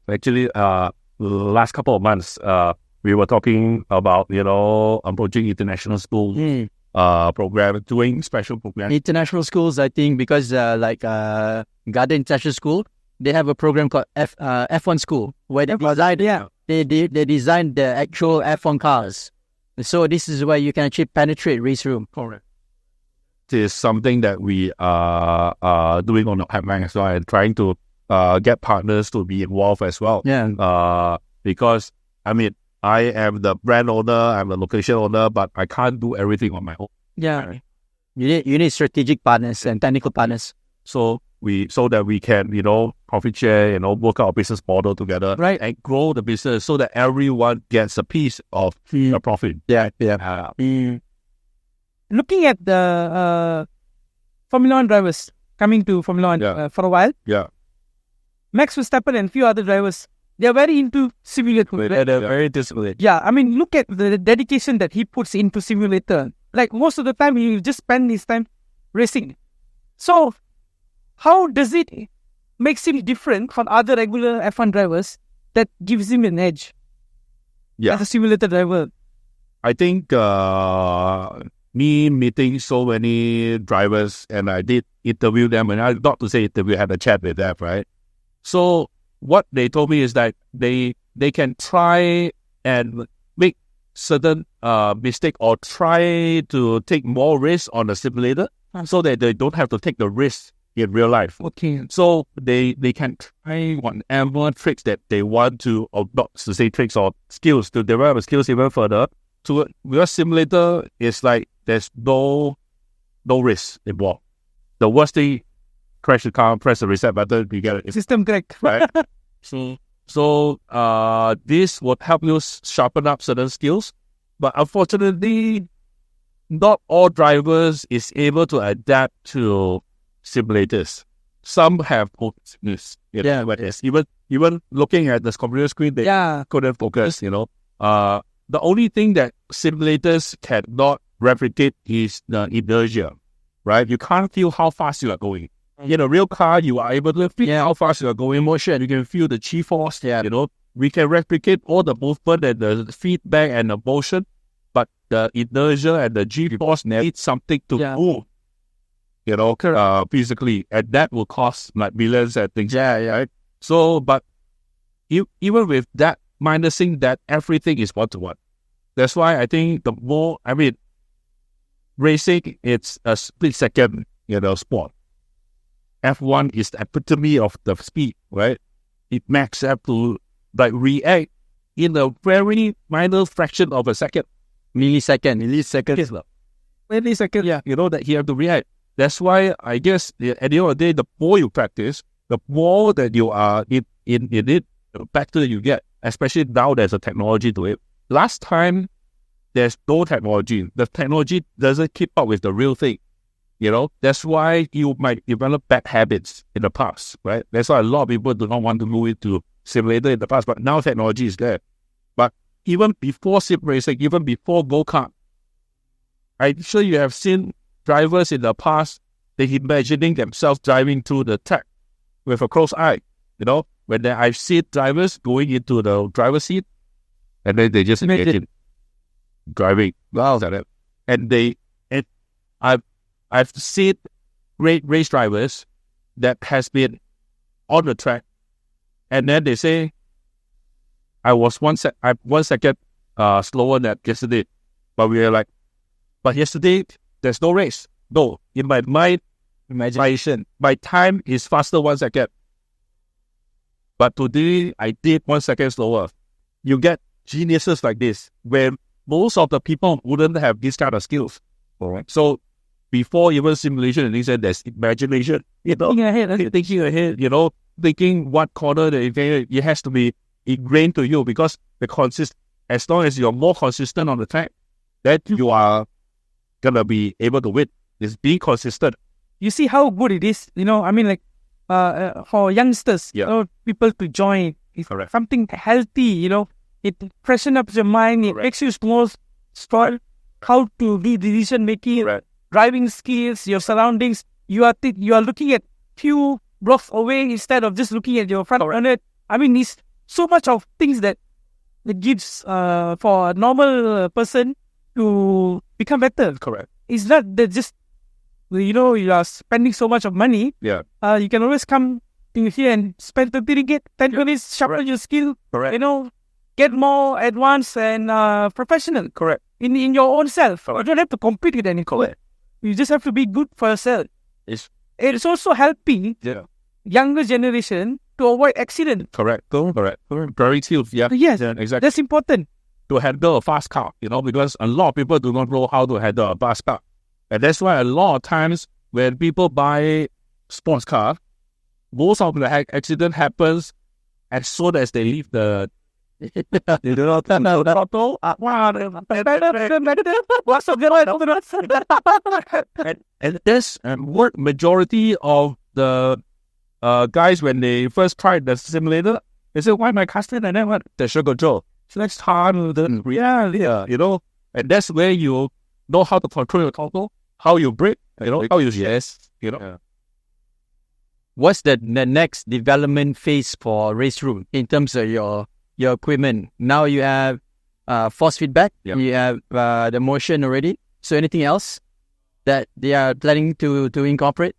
last couple of months, we were talking about approaching international school program, doing special programs. International schools, I think, because Garden International School, they have a program called F1 School where they design the actual F1 cars. So this is where you can actually penetrate race room. Correct. It is something that we are doing on the pipeline as well, and trying to get partners to be involved as well. Yeah. Because I am the brand owner, I'm the location owner, but I can't do everything on my own. Yeah. You need strategic partners and technical partners. So that we can, profit share, work out a business model together, Right. and grow the business so that everyone gets a piece of the profit. Yeah. Looking at the Formula One drivers coming to Formula One for a while, Yeah. Max Verstappen and few other drivers, they are very into simulator. They're very disciplined. Yeah, look at the dedication that he puts into simulator. Like most of the time, he just spend his time racing. So, how does it makes him different from other regular F1 drivers that gives him an edge as a simulator driver? I think me meeting so many drivers, and I did interview them, and I not to say interview, had a chat with them, right? So what they told me is that they can try and make certain mistake or try to take more risk on the simulator so that they don't have to take the risk in real life. Okay. So they can try whatever tricks that they want to, or not to say tricks, or skills, to develop the skills even further. So because simulator is like there's no risk involved. The worst thing, crash the car, press the reset button, you get it. System crack. Right? So this would help you sharpen up certain skills. But unfortunately, not all drivers is able to adapt to simulators. Some have focus. Even looking at this computer screen, they couldn't focus, The only thing that simulators cannot replicate is the inertia, right? You can't feel how fast you are going. In a real car, you are able to feel how fast you are going, motion. You can feel the G-force. We can replicate all the movement and the feedback and the motion, but the inertia and the G-force need something to move, physically, and that will cost like millions and things. Right? So, but even with that, minusing that, everything is one-to-one. That's why I think racing, it's a split-second, sport. F1 is the epitome of the speed, right? It maxes up to react in a very minor fraction of a second. Millisecond. Millisecond, yeah. That you have to react. That's why I guess at the end of the day, the more you practice, the more that you are in it, the better you get. Especially now there's a technology to it. Last time, there's no technology. The technology doesn't keep up with the real thing. That's why you might develop bad habits in the past, right? That's why a lot of people do not want to move into simulator in the past, but now technology is there. But even before sim racing, even before go-kart, I'm sure you have seen drivers in the past, they imagining themselves driving through the track with a close eye, when I've seen drivers going into the driver's seat, and then they just imagine driving. Wow. And I've seen race drivers that has been on the track, and then they say, I was 1 second slower than yesterday. But we are like, but yesterday, there's no race. No, in my mind, imagination, my time is faster 1 second. But today, I did 1 second slower. You get geniuses like this, where most of the people wouldn't have this kind of skills. All right. So before even simulation and things like that, there's imagination. Thinking ahead, thinking what corner it has to be ingrained to you, because as long as you're more consistent on the track, that you are gonna be able to win. It's being consistent. You see how good it is, for youngsters, people to join. It's something healthy, it freshens up your mind, it makes you more strong, how to be decision making, driving skills, your surroundings. You are looking at few blocks away instead of just looking at your front runner. It's so much of things that it gives for a normal person to become better. Correct. It's not that just you are spending so much of money. Yeah. You can always come to here and spend 30 ringgit, 10 minutes, sharpen your skill. Correct. Get more advanced and professional. Correct. In your own self. You don't have to compete with anyone. Correct. You just have to be good for yourself. It's also helping younger generation to avoid accident. Correct. Very skills. Yeah. Yes. Yeah, exactly. That's important. To handle a fast car, because a lot of people do not know how to handle a fast car. And that's why a lot of times when people buy sports car, most of the accident happens as soon as they leave the they do not know. And this what majority of the guys, when they first tried the simulator, they say, why my customer and then what? The show control. So that's hard than reality, and that's where you know how to control your throttle, how you brake, how you what's the next development phase for race room in terms of your equipment? Now you have force feedback, you have the motion already. So anything else that they are planning to incorporate?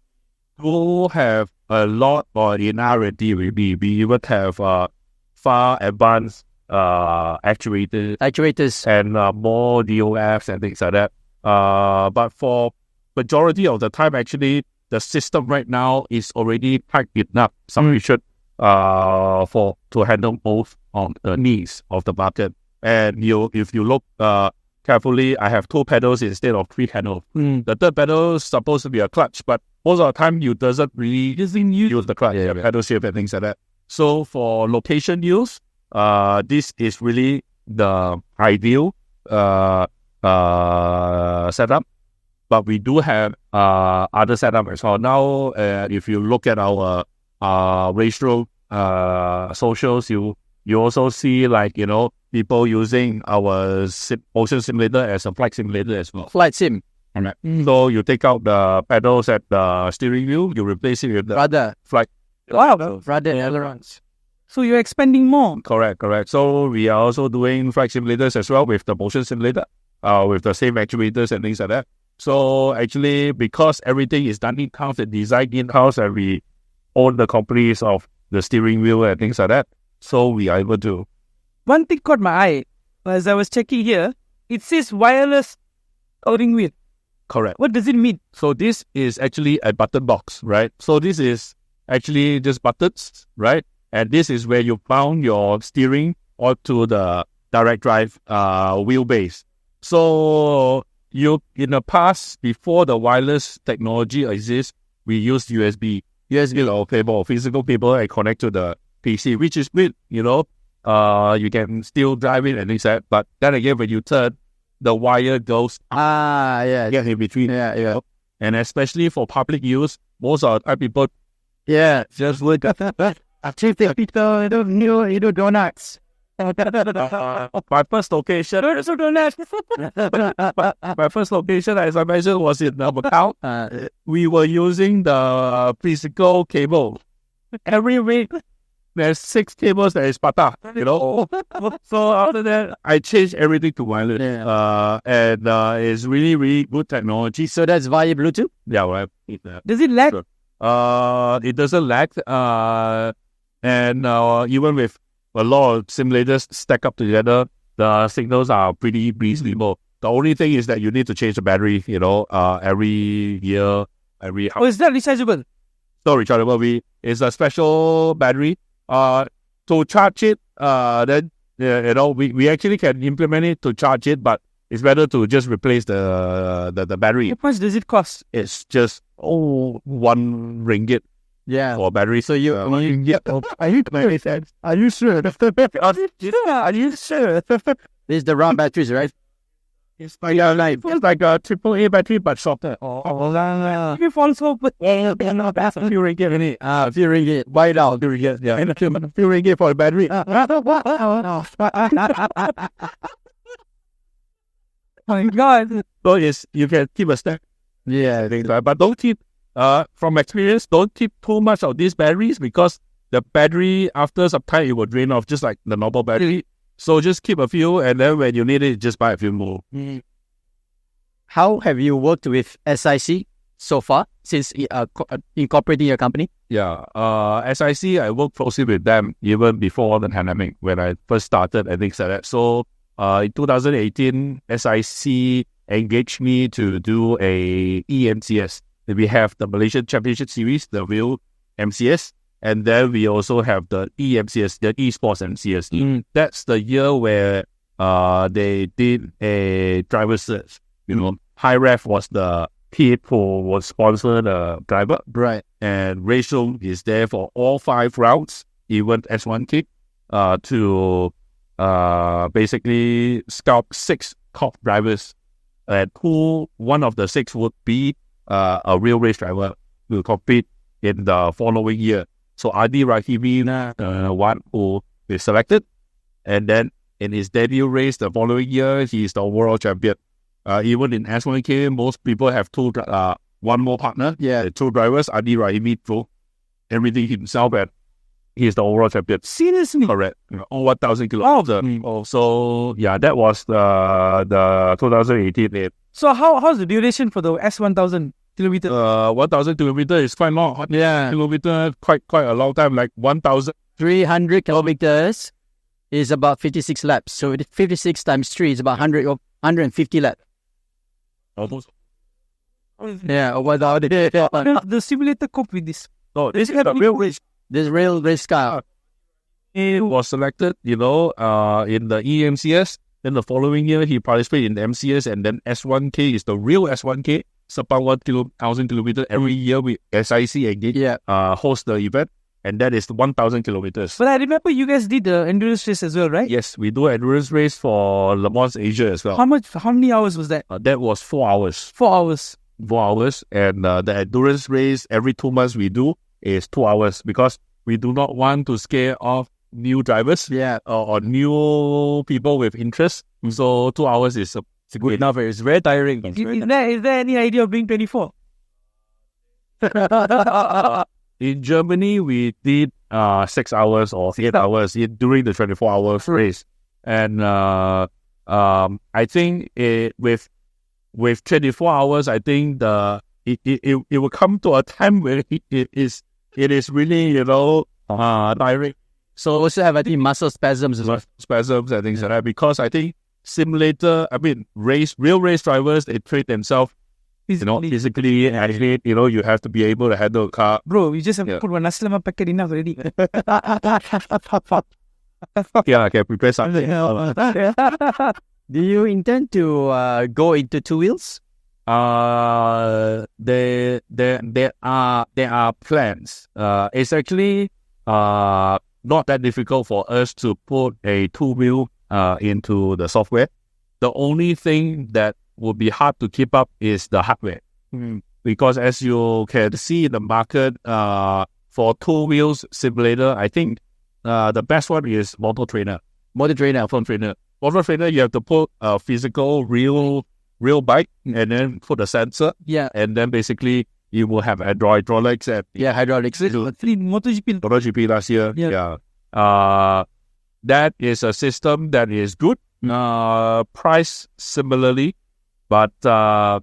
We'll have a lot on in R&D. We even have far advanced actuators and more DOFs and things like that. But for majority of the time, actually, the system right now is already packed enough, sufficient to handle both of the needs of the market. And if you look carefully, I have 2 pedals instead of 3 pedals. The third pedal is supposed to be a clutch, but most of the time you doesn't really use the clutch, pedal shift and things like that. So for location use, this is really the ideal setup. But we do have other setup as well. Now, if you look at our race room socials, you also see people using our motion simulator as a flight simulator as well. Flight sim. Right. So you take out the pedals at the steering wheel, you replace it with the Rudder. flight. Wow. Rudder and ailerons. So you're expanding more. Correct. So we are also doing flight simulators as well with the motion simulator, with the same actuators and things like that. So actually, because everything is done in-house and designed in-house, and we own the companies of the steering wheel and things like that, so we are able to. One thing caught my eye as I was checking here. It says wireless steering wheel. Correct. What does it mean? So this is actually a button box, right? So this is actually just buttons, right? And this is where you mount your steering onto the direct drive wheelbase. So in the past, before the wireless technology exists, we used USB cable, physical cable, and connect to the PC, which is good, you can still drive it and things like that. But then again, when you turn, the wire goes in between. And especially for public use, most of the time people just look at that. People don't know, donuts. My first location, as I mentioned, was in Macau. We were using the physical cable. Every week, there's 6 cables that is patah, So after that, I changed everything to wireless. And it's really, really good technology. So that's via Bluetooth? Yeah, right. Does it lag? Sure. It doesn't lag. And even with a lot of simulators stacked up together, the signals are pretty reasonable. The only thing is that you need to change the battery, every year, every hour. Oh, is that rechargeable? So rechargeable. It's a special battery. To charge it, then we actually can implement it to charge it, but it's better to just replace the battery. How much does it cost? It's just 1 ringgit. For battery. So you Are you sure? Are you sure? This is the round batteries, right? It's like a AAA battery, but shorter. Maybe falls off, but A few ringgit. A few ringgit. Buy it out. A few ringgit, yeah. And a few ringgit for a battery. my God. So you can keep a stack. Yeah. But don't keep, from experience, don't keep too much of these batteries, because the battery, after some time, it will drain off just like the normal battery. So just keep a few, and then when you need it, just buy a few more. How have you worked with SIC so far since incorporating your company? Yeah, SIC, I worked closely with them even before the pandemic when I first started and things like that. So in 2018, SIC engaged me to do a EMCS. We have the Malaysian Championship Series, the real MCS, and then we also have the EMCS, the Esports MCS. That's the year where they did a driver search. High Ref was the team who was sponsor the driver. Right. And Rachel is there for all 5 rounds, even S1 team, to basically scout 6 top drivers, and who one of the 6 would be a real race driver to compete in the following year. So Adi Rahimi, one who is selected, and then in his debut race the following year, he's the world champion. Even in S1K, most people have one more partner. Yeah. 2 drivers, Adi Rahimi, 2. everything himself, and he's the overall champion. Seriously? Correct. On 1,000 kilometers. So yeah, that was the 2018. So how's the duration for the S1000 kilometer? 1,000 kilometers is quite long. Yeah. Kilometer quite a long time. Like 1,000. 300 kilometers is about 56 laps. So 56 times 3 is about 150 laps. Almost. Yeah, without it. The simulator cope with this. No, this is the real race. This real race car. He was selected, in the EMCS. Then the following year, he participated in the MCS, and then S1K is the real S1K. Sepang 1,000 kilometers every year. We SIC engage, host the event, and that is 1,000 kilometers. But I remember you guys did the endurance race as well, right? Yes, we do endurance race for Le Mans Asia as well. How many hours was that? That was 4 hours. 4 hours. 4 hours, and the endurance race every 2 months we do is 2 hours because we do not want to scare off new drivers or new people with interest. So 2 hours is good enough. It's very tiring. Is there any idea of being 24? In Germany, we did 6 hours or 8 hours during the 24 hours race, and I think with 24 hours, I think it will come to a time where it is really tiring. So also have, I think, muscle spasms as well. Spasms and things like that, because I think real race drivers, they train themselves physically, and you have to be able to handle a car. Bro, you just have to put one nasi lemak packet enough already. Yeah, I can prepare something. Do you intend to go into two wheels? There are plans. It's actually not that difficult for us to put a two-wheel into the software. The only thing that would be hard to keep up is the hardware. Because as you can see in the market, for two wheels simulator, I think the best one is Motor Trainer. Motor Trainer, you have to put a physical real bike and then put a sensor. Yeah. And then basically you will have hydraulics and hydraulics. MotoGP last year. Yeah. That is a system that is good. Price similarly, but the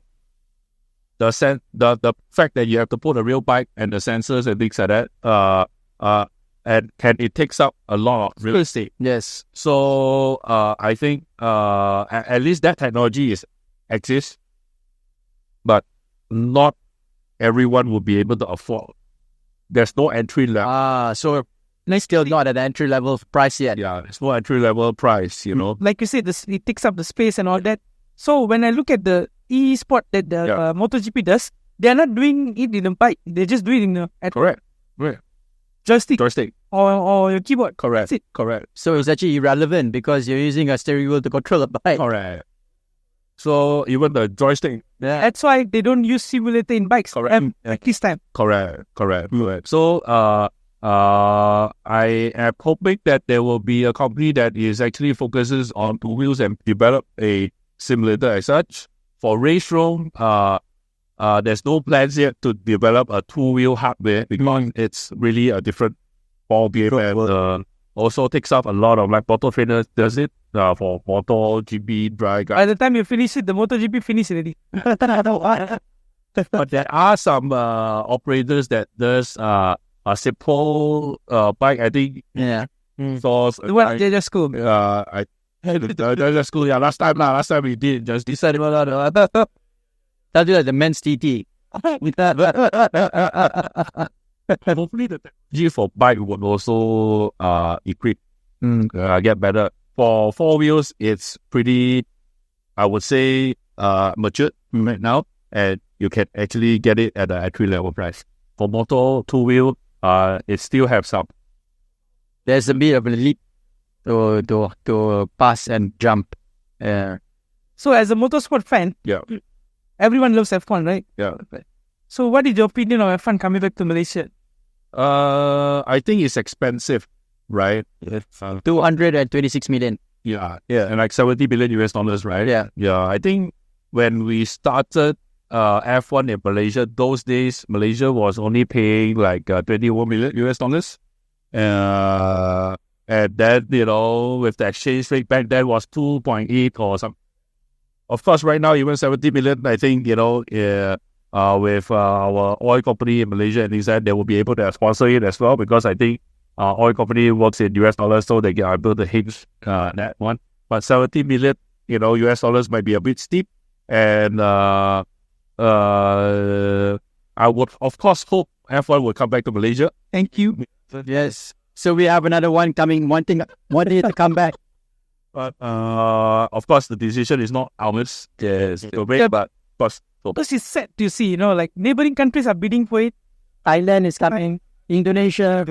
fact that you have to put a real bike and the sensors and things like that, and it takes up a lot of real estate. Yes. So I think at least that technology exists, but not everyone will be able to afford. There's no entry level. So it's still not at the entry level price yet. Yeah, it's no entry level price, Like you said, it takes up the space and all that. So when I look at the Esports that the MotoGP does, they are not doing it in a bike. They just do it in a Correct. joystick or your keyboard. Correct. That's it. Correct. So it's actually irrelevant because you're using a steering wheel to control a bike. Correct. So even the joystick. Yeah. That's why they don't use simulator in bikes. Correct. Practice time. Correct. So I am hoping that there will be a company that is actually focuses on two wheels and develop a simulator as such. For race room, there's no plans yet to develop a two-wheel hardware because it's really a different ball game and also takes up a lot of, like, Motor Trainer does it for MotoGP drive. By the time you finish it, the MotoGP finish already. But there are some operators that does a simple bike, I think. Yeah. So They just cool. That's cool. Yeah, last time we did just decided That'll do like the men's TT. hopefully the technology for bike would also get better. For four wheels, it's pretty, I would say, mature right now, and you can actually get it at the entry level price. For motor two wheel, it still have some. There's a bit of a leap to pass and jump. So as a motorsport fan, everyone loves F1, right? Yeah. So what is your opinion of F1 coming back to Malaysia? I think it's expensive, right? 226 million. Yeah, and like $70 billion, right? Yeah. I think when we started F1 in Malaysia, those days Malaysia was only paying like 21 million US dollars. And then, with the exchange rate back then was 2.8 or something. Of course, right now, even 70 million, I think, with our oil company in Malaysia and things like that, they will be able to sponsor it as well, because I think oil company works in US dollars, so they are able to hedge that one. But 70 million, US dollars might be a bit steep. And I would, of course, hope F1 will come back to Malaysia. Thank you. Yes. So we have another one coming, wanting to come back. But of course, the decision is not ours. Yes, to make, but of course. Because it's sad to see, like neighboring countries are bidding for it. Thailand is coming, Indonesia,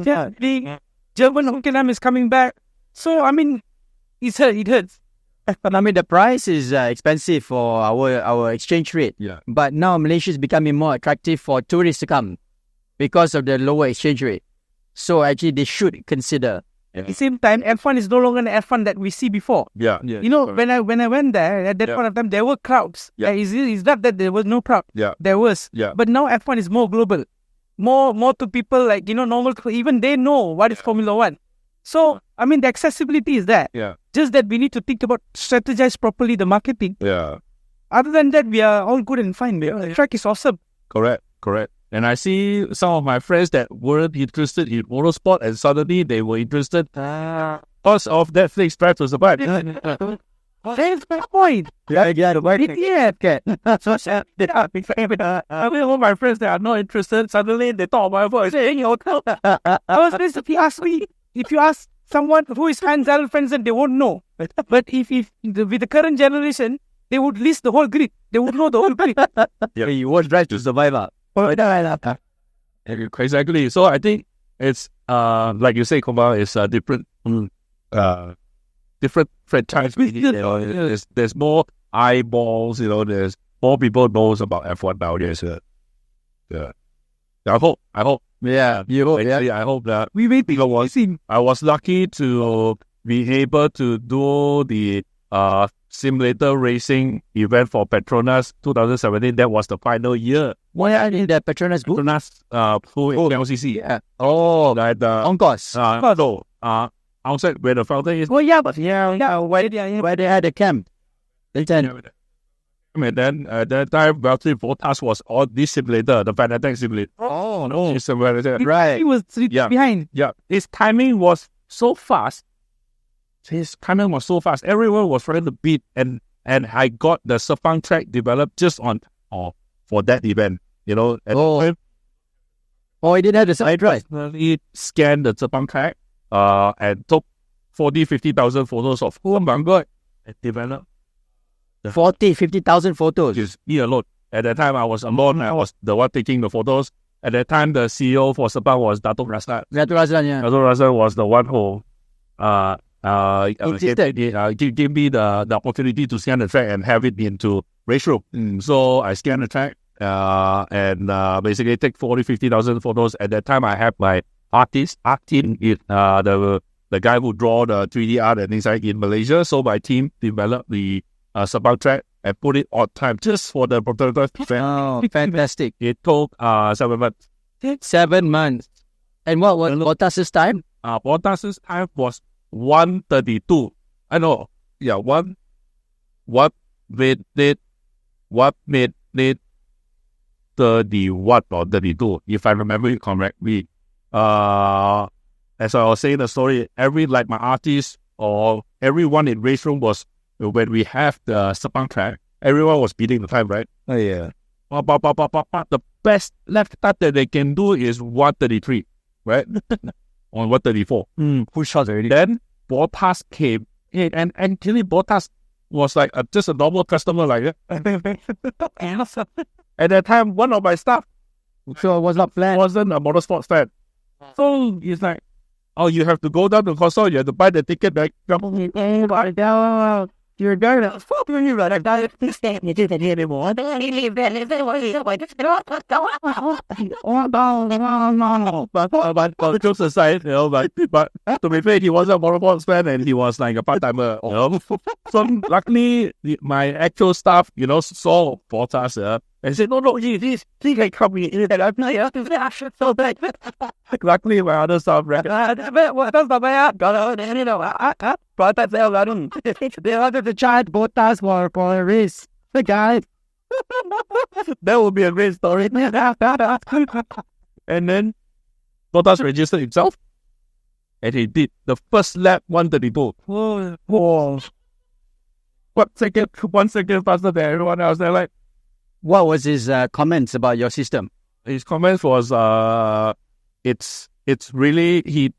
Yeah, German Hockey is coming back. So, I mean, it hurts. But I mean, the price is expensive for our exchange rate. Yeah. But now Malaysia is becoming more attractive for tourists to come because of the lower exchange rate. So actually, they should consider. At the same time, F1 is no longer the F1 that we see before. Yeah. When I went there, at that point of time, there were crowds. Yeah. It's not that there was no crowd. Yeah. There was. Yeah. But now F1 is more global. More to people like, normal people. Even they know what is Formula 1. So, I mean, the accessibility is there. Yeah. Just that we need to think about strategize properly the marketing. Yeah. Other than that, we are all good and fine. The track is awesome. Correct. And I see some of my friends that weren't interested in motorsport, and suddenly they were interested because of Netflix Drive to Survive. That's my point. Yeah. So sad. I mean, all my friends that are not interested, suddenly they talk about it. I say, hey, hotel. I was this, if you ask someone who is Hans Allen friends, they won't know. But if with the current generation, they would list the whole grid. They would know the whole grid. Yeah. You watch Drive to Survive. Exactly. So I think it's like you say, Kumar, it's a different franchise. There's more eyeballs. There's more people knows about F1 nowadays. Yeah. I hope. Yeah, you hope. Actually, I hope that We wait to see. I was lucky to be able to do the simulator racing event for Petronas 2017. That was the final year. Why are in the Petronas booth? Petronas flew in KLCC. Yeah. Oh, That on course. outside where the fountain is. Where they had a camp. And then at that time, Bottas was on this simulator, the Fanatec simulator. Oh, no. This simulator. Right. He was behind. Yeah, his timing was so fast. Everyone was trying to beat, and I got the Sepang track developed just for that event. And He didn't have the side drive. He scanned the Sepang track and took 50,000 photos of who my God and developed 50,000 photos. just me alone. At that time, I was alone. I was the one taking the photos. At that time, the CEO for Sepang was Datuk Raslan. Ratu Razlan, yeah. Datuk Raslan was the one who gave me the opportunity to scan the track and have it into race room. So I scanned the track and basically take 50,000 photos. At that time, I had my art team, the guy who draw the 3D art and things like in Malaysia. So my team developed the Sepang track and put it on time just for the prototype. Oh, fantastic. It took 7 months. 7 months. And what was Bottas' time? Bottas' time was 1:32. I know. Yeah, what made it 31 or 32, if I remember it correctly. As I was saying the story, my artist or everyone in race room was, when we have the Sepang track, everyone was beating the time, right? Oh, yeah. The best left start that they can do is 1:33, right? On 1:34. Who shot already? Then Bottas came in, and actually Bottas was like just a normal customer like that. At that time, one of my staff wasn't a motorsports fan. So he's like, oh, you have to go down to console, you have to buy the ticket back. You're going to fuck me, but I don't understand you didn't anymore. But jokes aside, but to be fair, he was a motorsports fan and he was like a part-timer. So luckily, my actual staff, saw Bottas and said, no, he can come in. And I'm like, so bad. Luckily, my other staff ran. The giant Bottas for a race. The guy. That would be a great story. And then Bottas registered himself and he did the first lap 132. Whoa. 1 second faster than everyone else. They're like, What was his comments about your system? his comments was, it's really he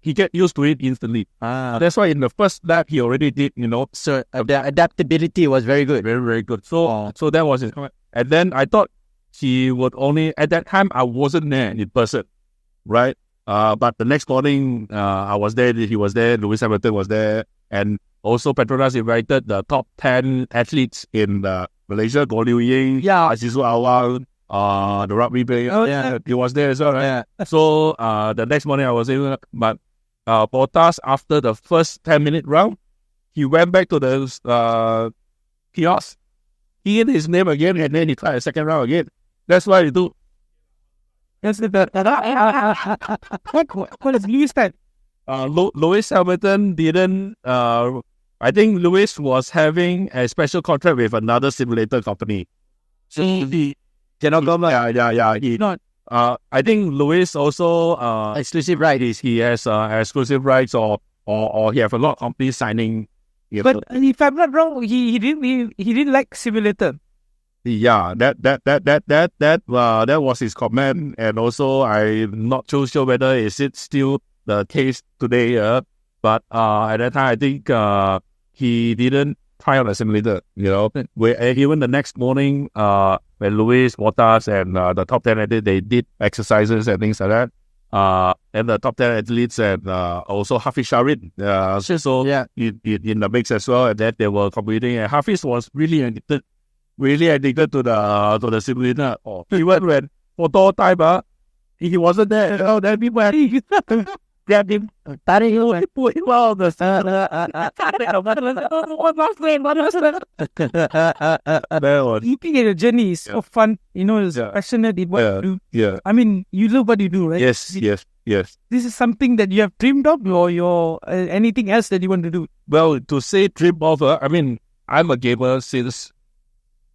get used to it instantly. That's why in the first lap he already did, So the adaptability was very good. very, very good. So that was his comment. And then I thought he would only, at that time I wasn't there in person, right? But the next morning I was there, he was there, Lewis Hamilton was there, and also Petronas invited the top 10 athletes in Malaysia, Goh Liu Ying, Azizu Awang, the rugby player, he was there as well, right? Yeah. So the next morning I was able, but Bottas, after the first 10-minute round, he went back to the kiosk, he hit his name again, and then he tried a second round again. That's why he do. What is Lewis that? Lewis Hamilton didn't. I think Lewis was having a special contract with another simulator company. So he Cannot go back. Yeah. He Not. I think Lewis also Exclusive rights. he has exclusive rights or he have a lot of companies signing. But if I'm not wrong, he didn't like simulator. Yeah, that was his comment, and also I'm not too sure whether is it still the case today. But at that time, I think he didn't try out a simulator. Even the next morning, when Lewis, Bottas, and the top 10 athletes, they did exercises and things like that. And the top 10 athletes and also Hafiz Sharin, in the mix as well, and that they were competing. And Hafiz was really addicted to the simulator. Even when photo time, he wasn't there. Then people grabbed him, put him on the Looking at your journey is so fun. It's passionate in what you do. Yeah. I mean, you love what you do, right? Yes. This is something that you have dreamed of, or your anything else that you want to do? Well, to say dream of, I mean, I'm a gamer since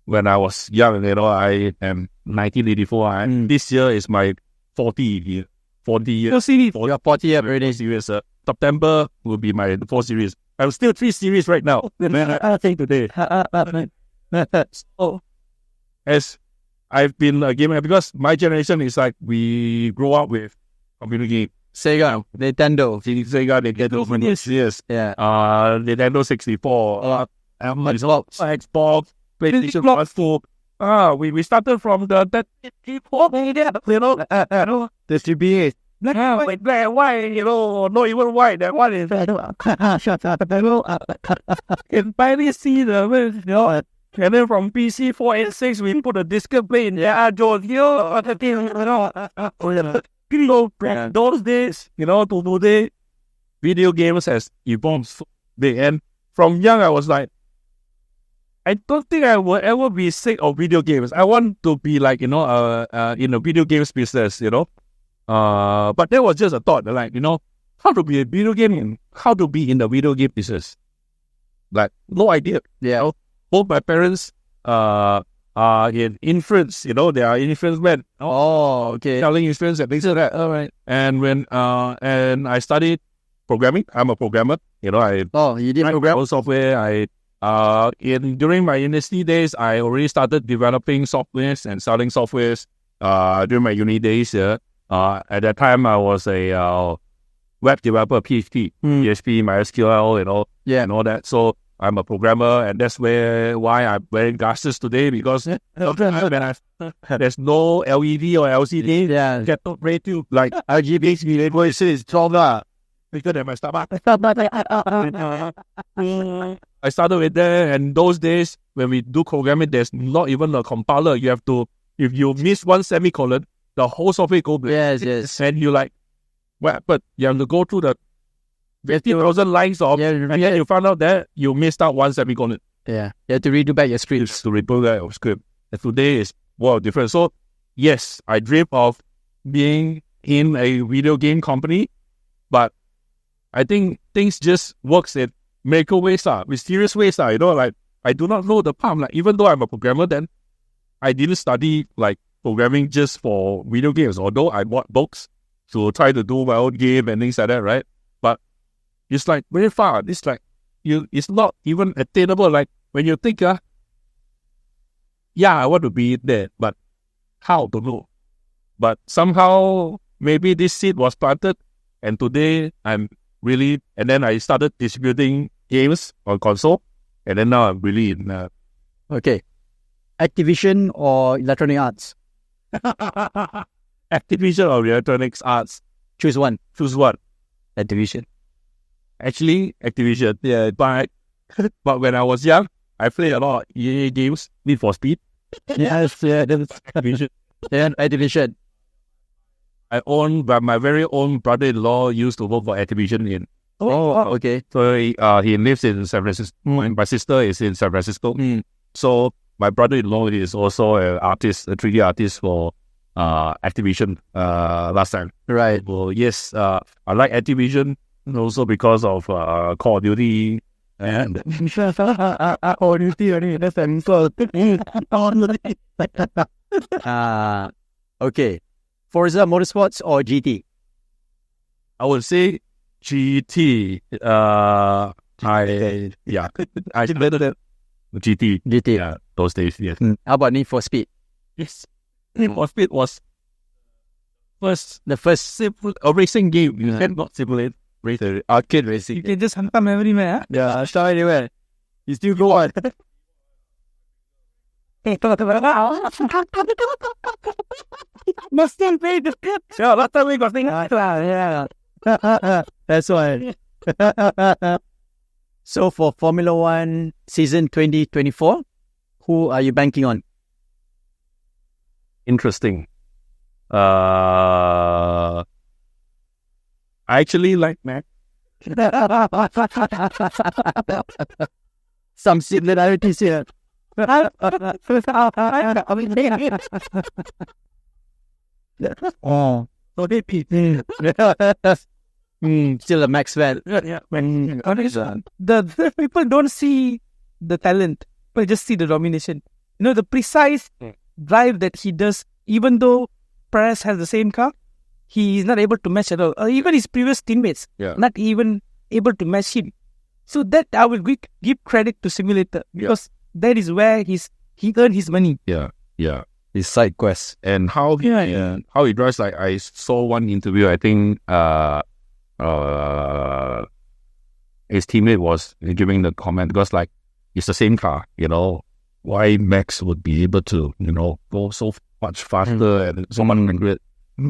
when I was young. I am 1984. This year is my 40 year. 40 years. Your series. You're 40 years already. Series. September will be my 4th series. I'm still 3 series right now. I think today. So, as I've been a gamer, because my generation is like we grow up with computer game. Sega, Nintendo. Yes. Yeah. Nintendo 64. Xbox, PlayStation 1, 2. We started from the The GBA. Black and white, not even white. That one is can barely see the and then from PC 4 and 6 we put a display in Jones, those days, to today, video games has evolved so big. And from young I was like, I don't think I will ever be sick of video games. I want to be like, in a video games business, But that was just a thought, like, how to be a video game and how to be in the video game business. Like, no idea. Yeah. Both my parents are in insurance, they are insurance men. Oh, okay. Selling insurance and things like that. All right. And when and I studied programming. I'm a programmer. You did program software. During my university days, I already started developing softwares and selling softwares. During my uni days, at that time I was a web developer, PHP, PHP, MySQL, and all that. So I'm a programmer, and that's why I'm wearing glasses today, because there's no LED or LCD. Yeah. Get ray tube like RGB is stronger. bigger than my stomach. I started with there, and those days when we do programming, there's not even a compiler. You have to, if you miss one semicolon, the whole software goes blank. Yes. And you like, well, but you have to go through the 50,000 lines of, and then you found out that you missed out one semicolon. Yeah. You have to redo back your scripts. To rebuild that script. And today is different. So yes, I dream of being in a video game company, but I think things just works in miracle ways, mysterious ways. You know, like I do not know the path. Like even though I'm a programmer, then I didn't study like programming just for video games. Although I bought books to try to do my own game and things like that, right? But it's like very far. It's like it's not even attainable. Like when you think, I want to be there, but how to know? But somehow maybe this seed was planted, and today I'm really. And then I started distributing games on console, and then now I'm really in. Okay. Activision or Electronic Arts? Activision or Electronics Arts? Choose one. Activision. Actually, Activision. Yeah, but when I was young, I played a lot of EA games, Need for Speed. Yes, that's Activision. Yeah, Activision. But my very own brother-in-law used to work for Activision Okay. So he lives in San Francisco. My sister is in San Francisco. So my brother-in-law is also an artist, a 3D artist for Activision last time. Right. Well, yes, I like Activision also because of Call of Duty. And okay. Forza Motorsports or GT? I would say GT. I better GT. GT. Yeah, those days. Yes. How about Need for Speed? Yes. Need for Speed was the first racing game. You cannot simulate racer, arcade racing. You can just hantam everywhere. Yeah, start anywhere. You still go on. Must still pay the script. Yeah, last time we got things. Yeah. That's why. So for Formula One season 2024, who are you banking on? Interesting. I actually like Mac. Some similarities here. Oh, so they beat. Still a Max fan. Yeah. The people don't see the talent, but just see the domination. You know, the precise drive that he does, even though Perez has the same car, he is not able to match at all. Even his previous teammates, not even able to match him. So that I will give credit to Simulator because that is where he earned his money. Yeah. His side quest. And how he drives, like I saw one interview, I think his teammate was giving the comment because like it's the same car, you know, why Max would be able to, you know, go so much faster and so much accurate.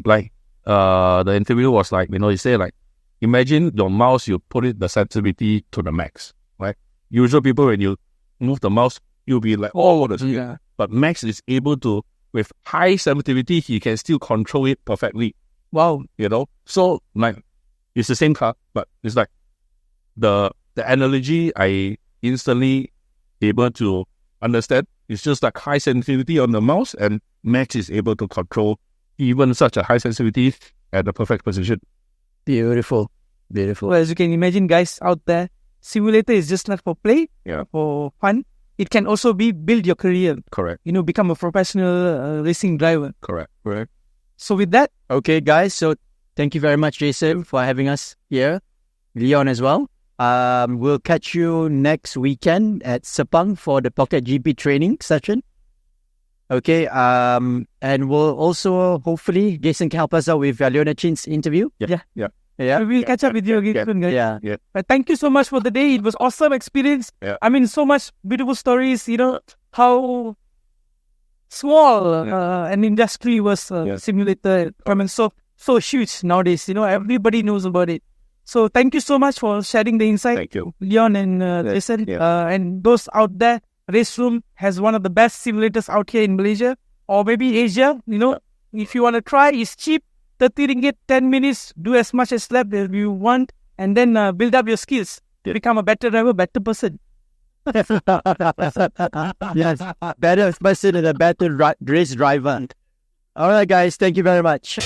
Like the interview was like, you know, he said like, imagine your mouse, you put it the sensitivity to the max, right? Usual people when you move the mouse, you'll be like, oh, what is it? But Max is able to, with high sensitivity, he can still control it perfectly. Wow. You know? So like it's the same car, but it's like the analogy I instantly able to understand. It's just like high sensitivity on the mouse, and Max is able to control even such a high sensitivity at the perfect position. Beautiful. Well, as you can imagine, guys out there, Simulator is just not for play, for fun. It can also be build your career. Correct. You know, become a professional racing driver. Correct. So with that, okay, guys. So thank you very much, Jason, for having us here. Leon as well. We'll catch you next weekend at Sepang for the Pocket GP training session. Okay. And we'll also hopefully Jason can help us out with Leona Chin's interview. Yeah. We'll catch up with you again soon, guys. Yeah. But thank you so much for the day. It was awesome experience. Yeah. I mean, so much beautiful stories. You know how small an industry was Simulator. I mean, so huge nowadays. You know, everybody knows about it. So thank you so much for sharing the insight, Thank you. Leon and Jason. And those out there, Race Room has one of the best simulators out here in Malaysia or maybe Asia. If you want to try, it's cheap. 30 ringgit, 10 minutes, do as much as lap as you want, and then build up your skills to become a better driver, better person. Yes, better person and a better race driver. All right, guys, thank you very much.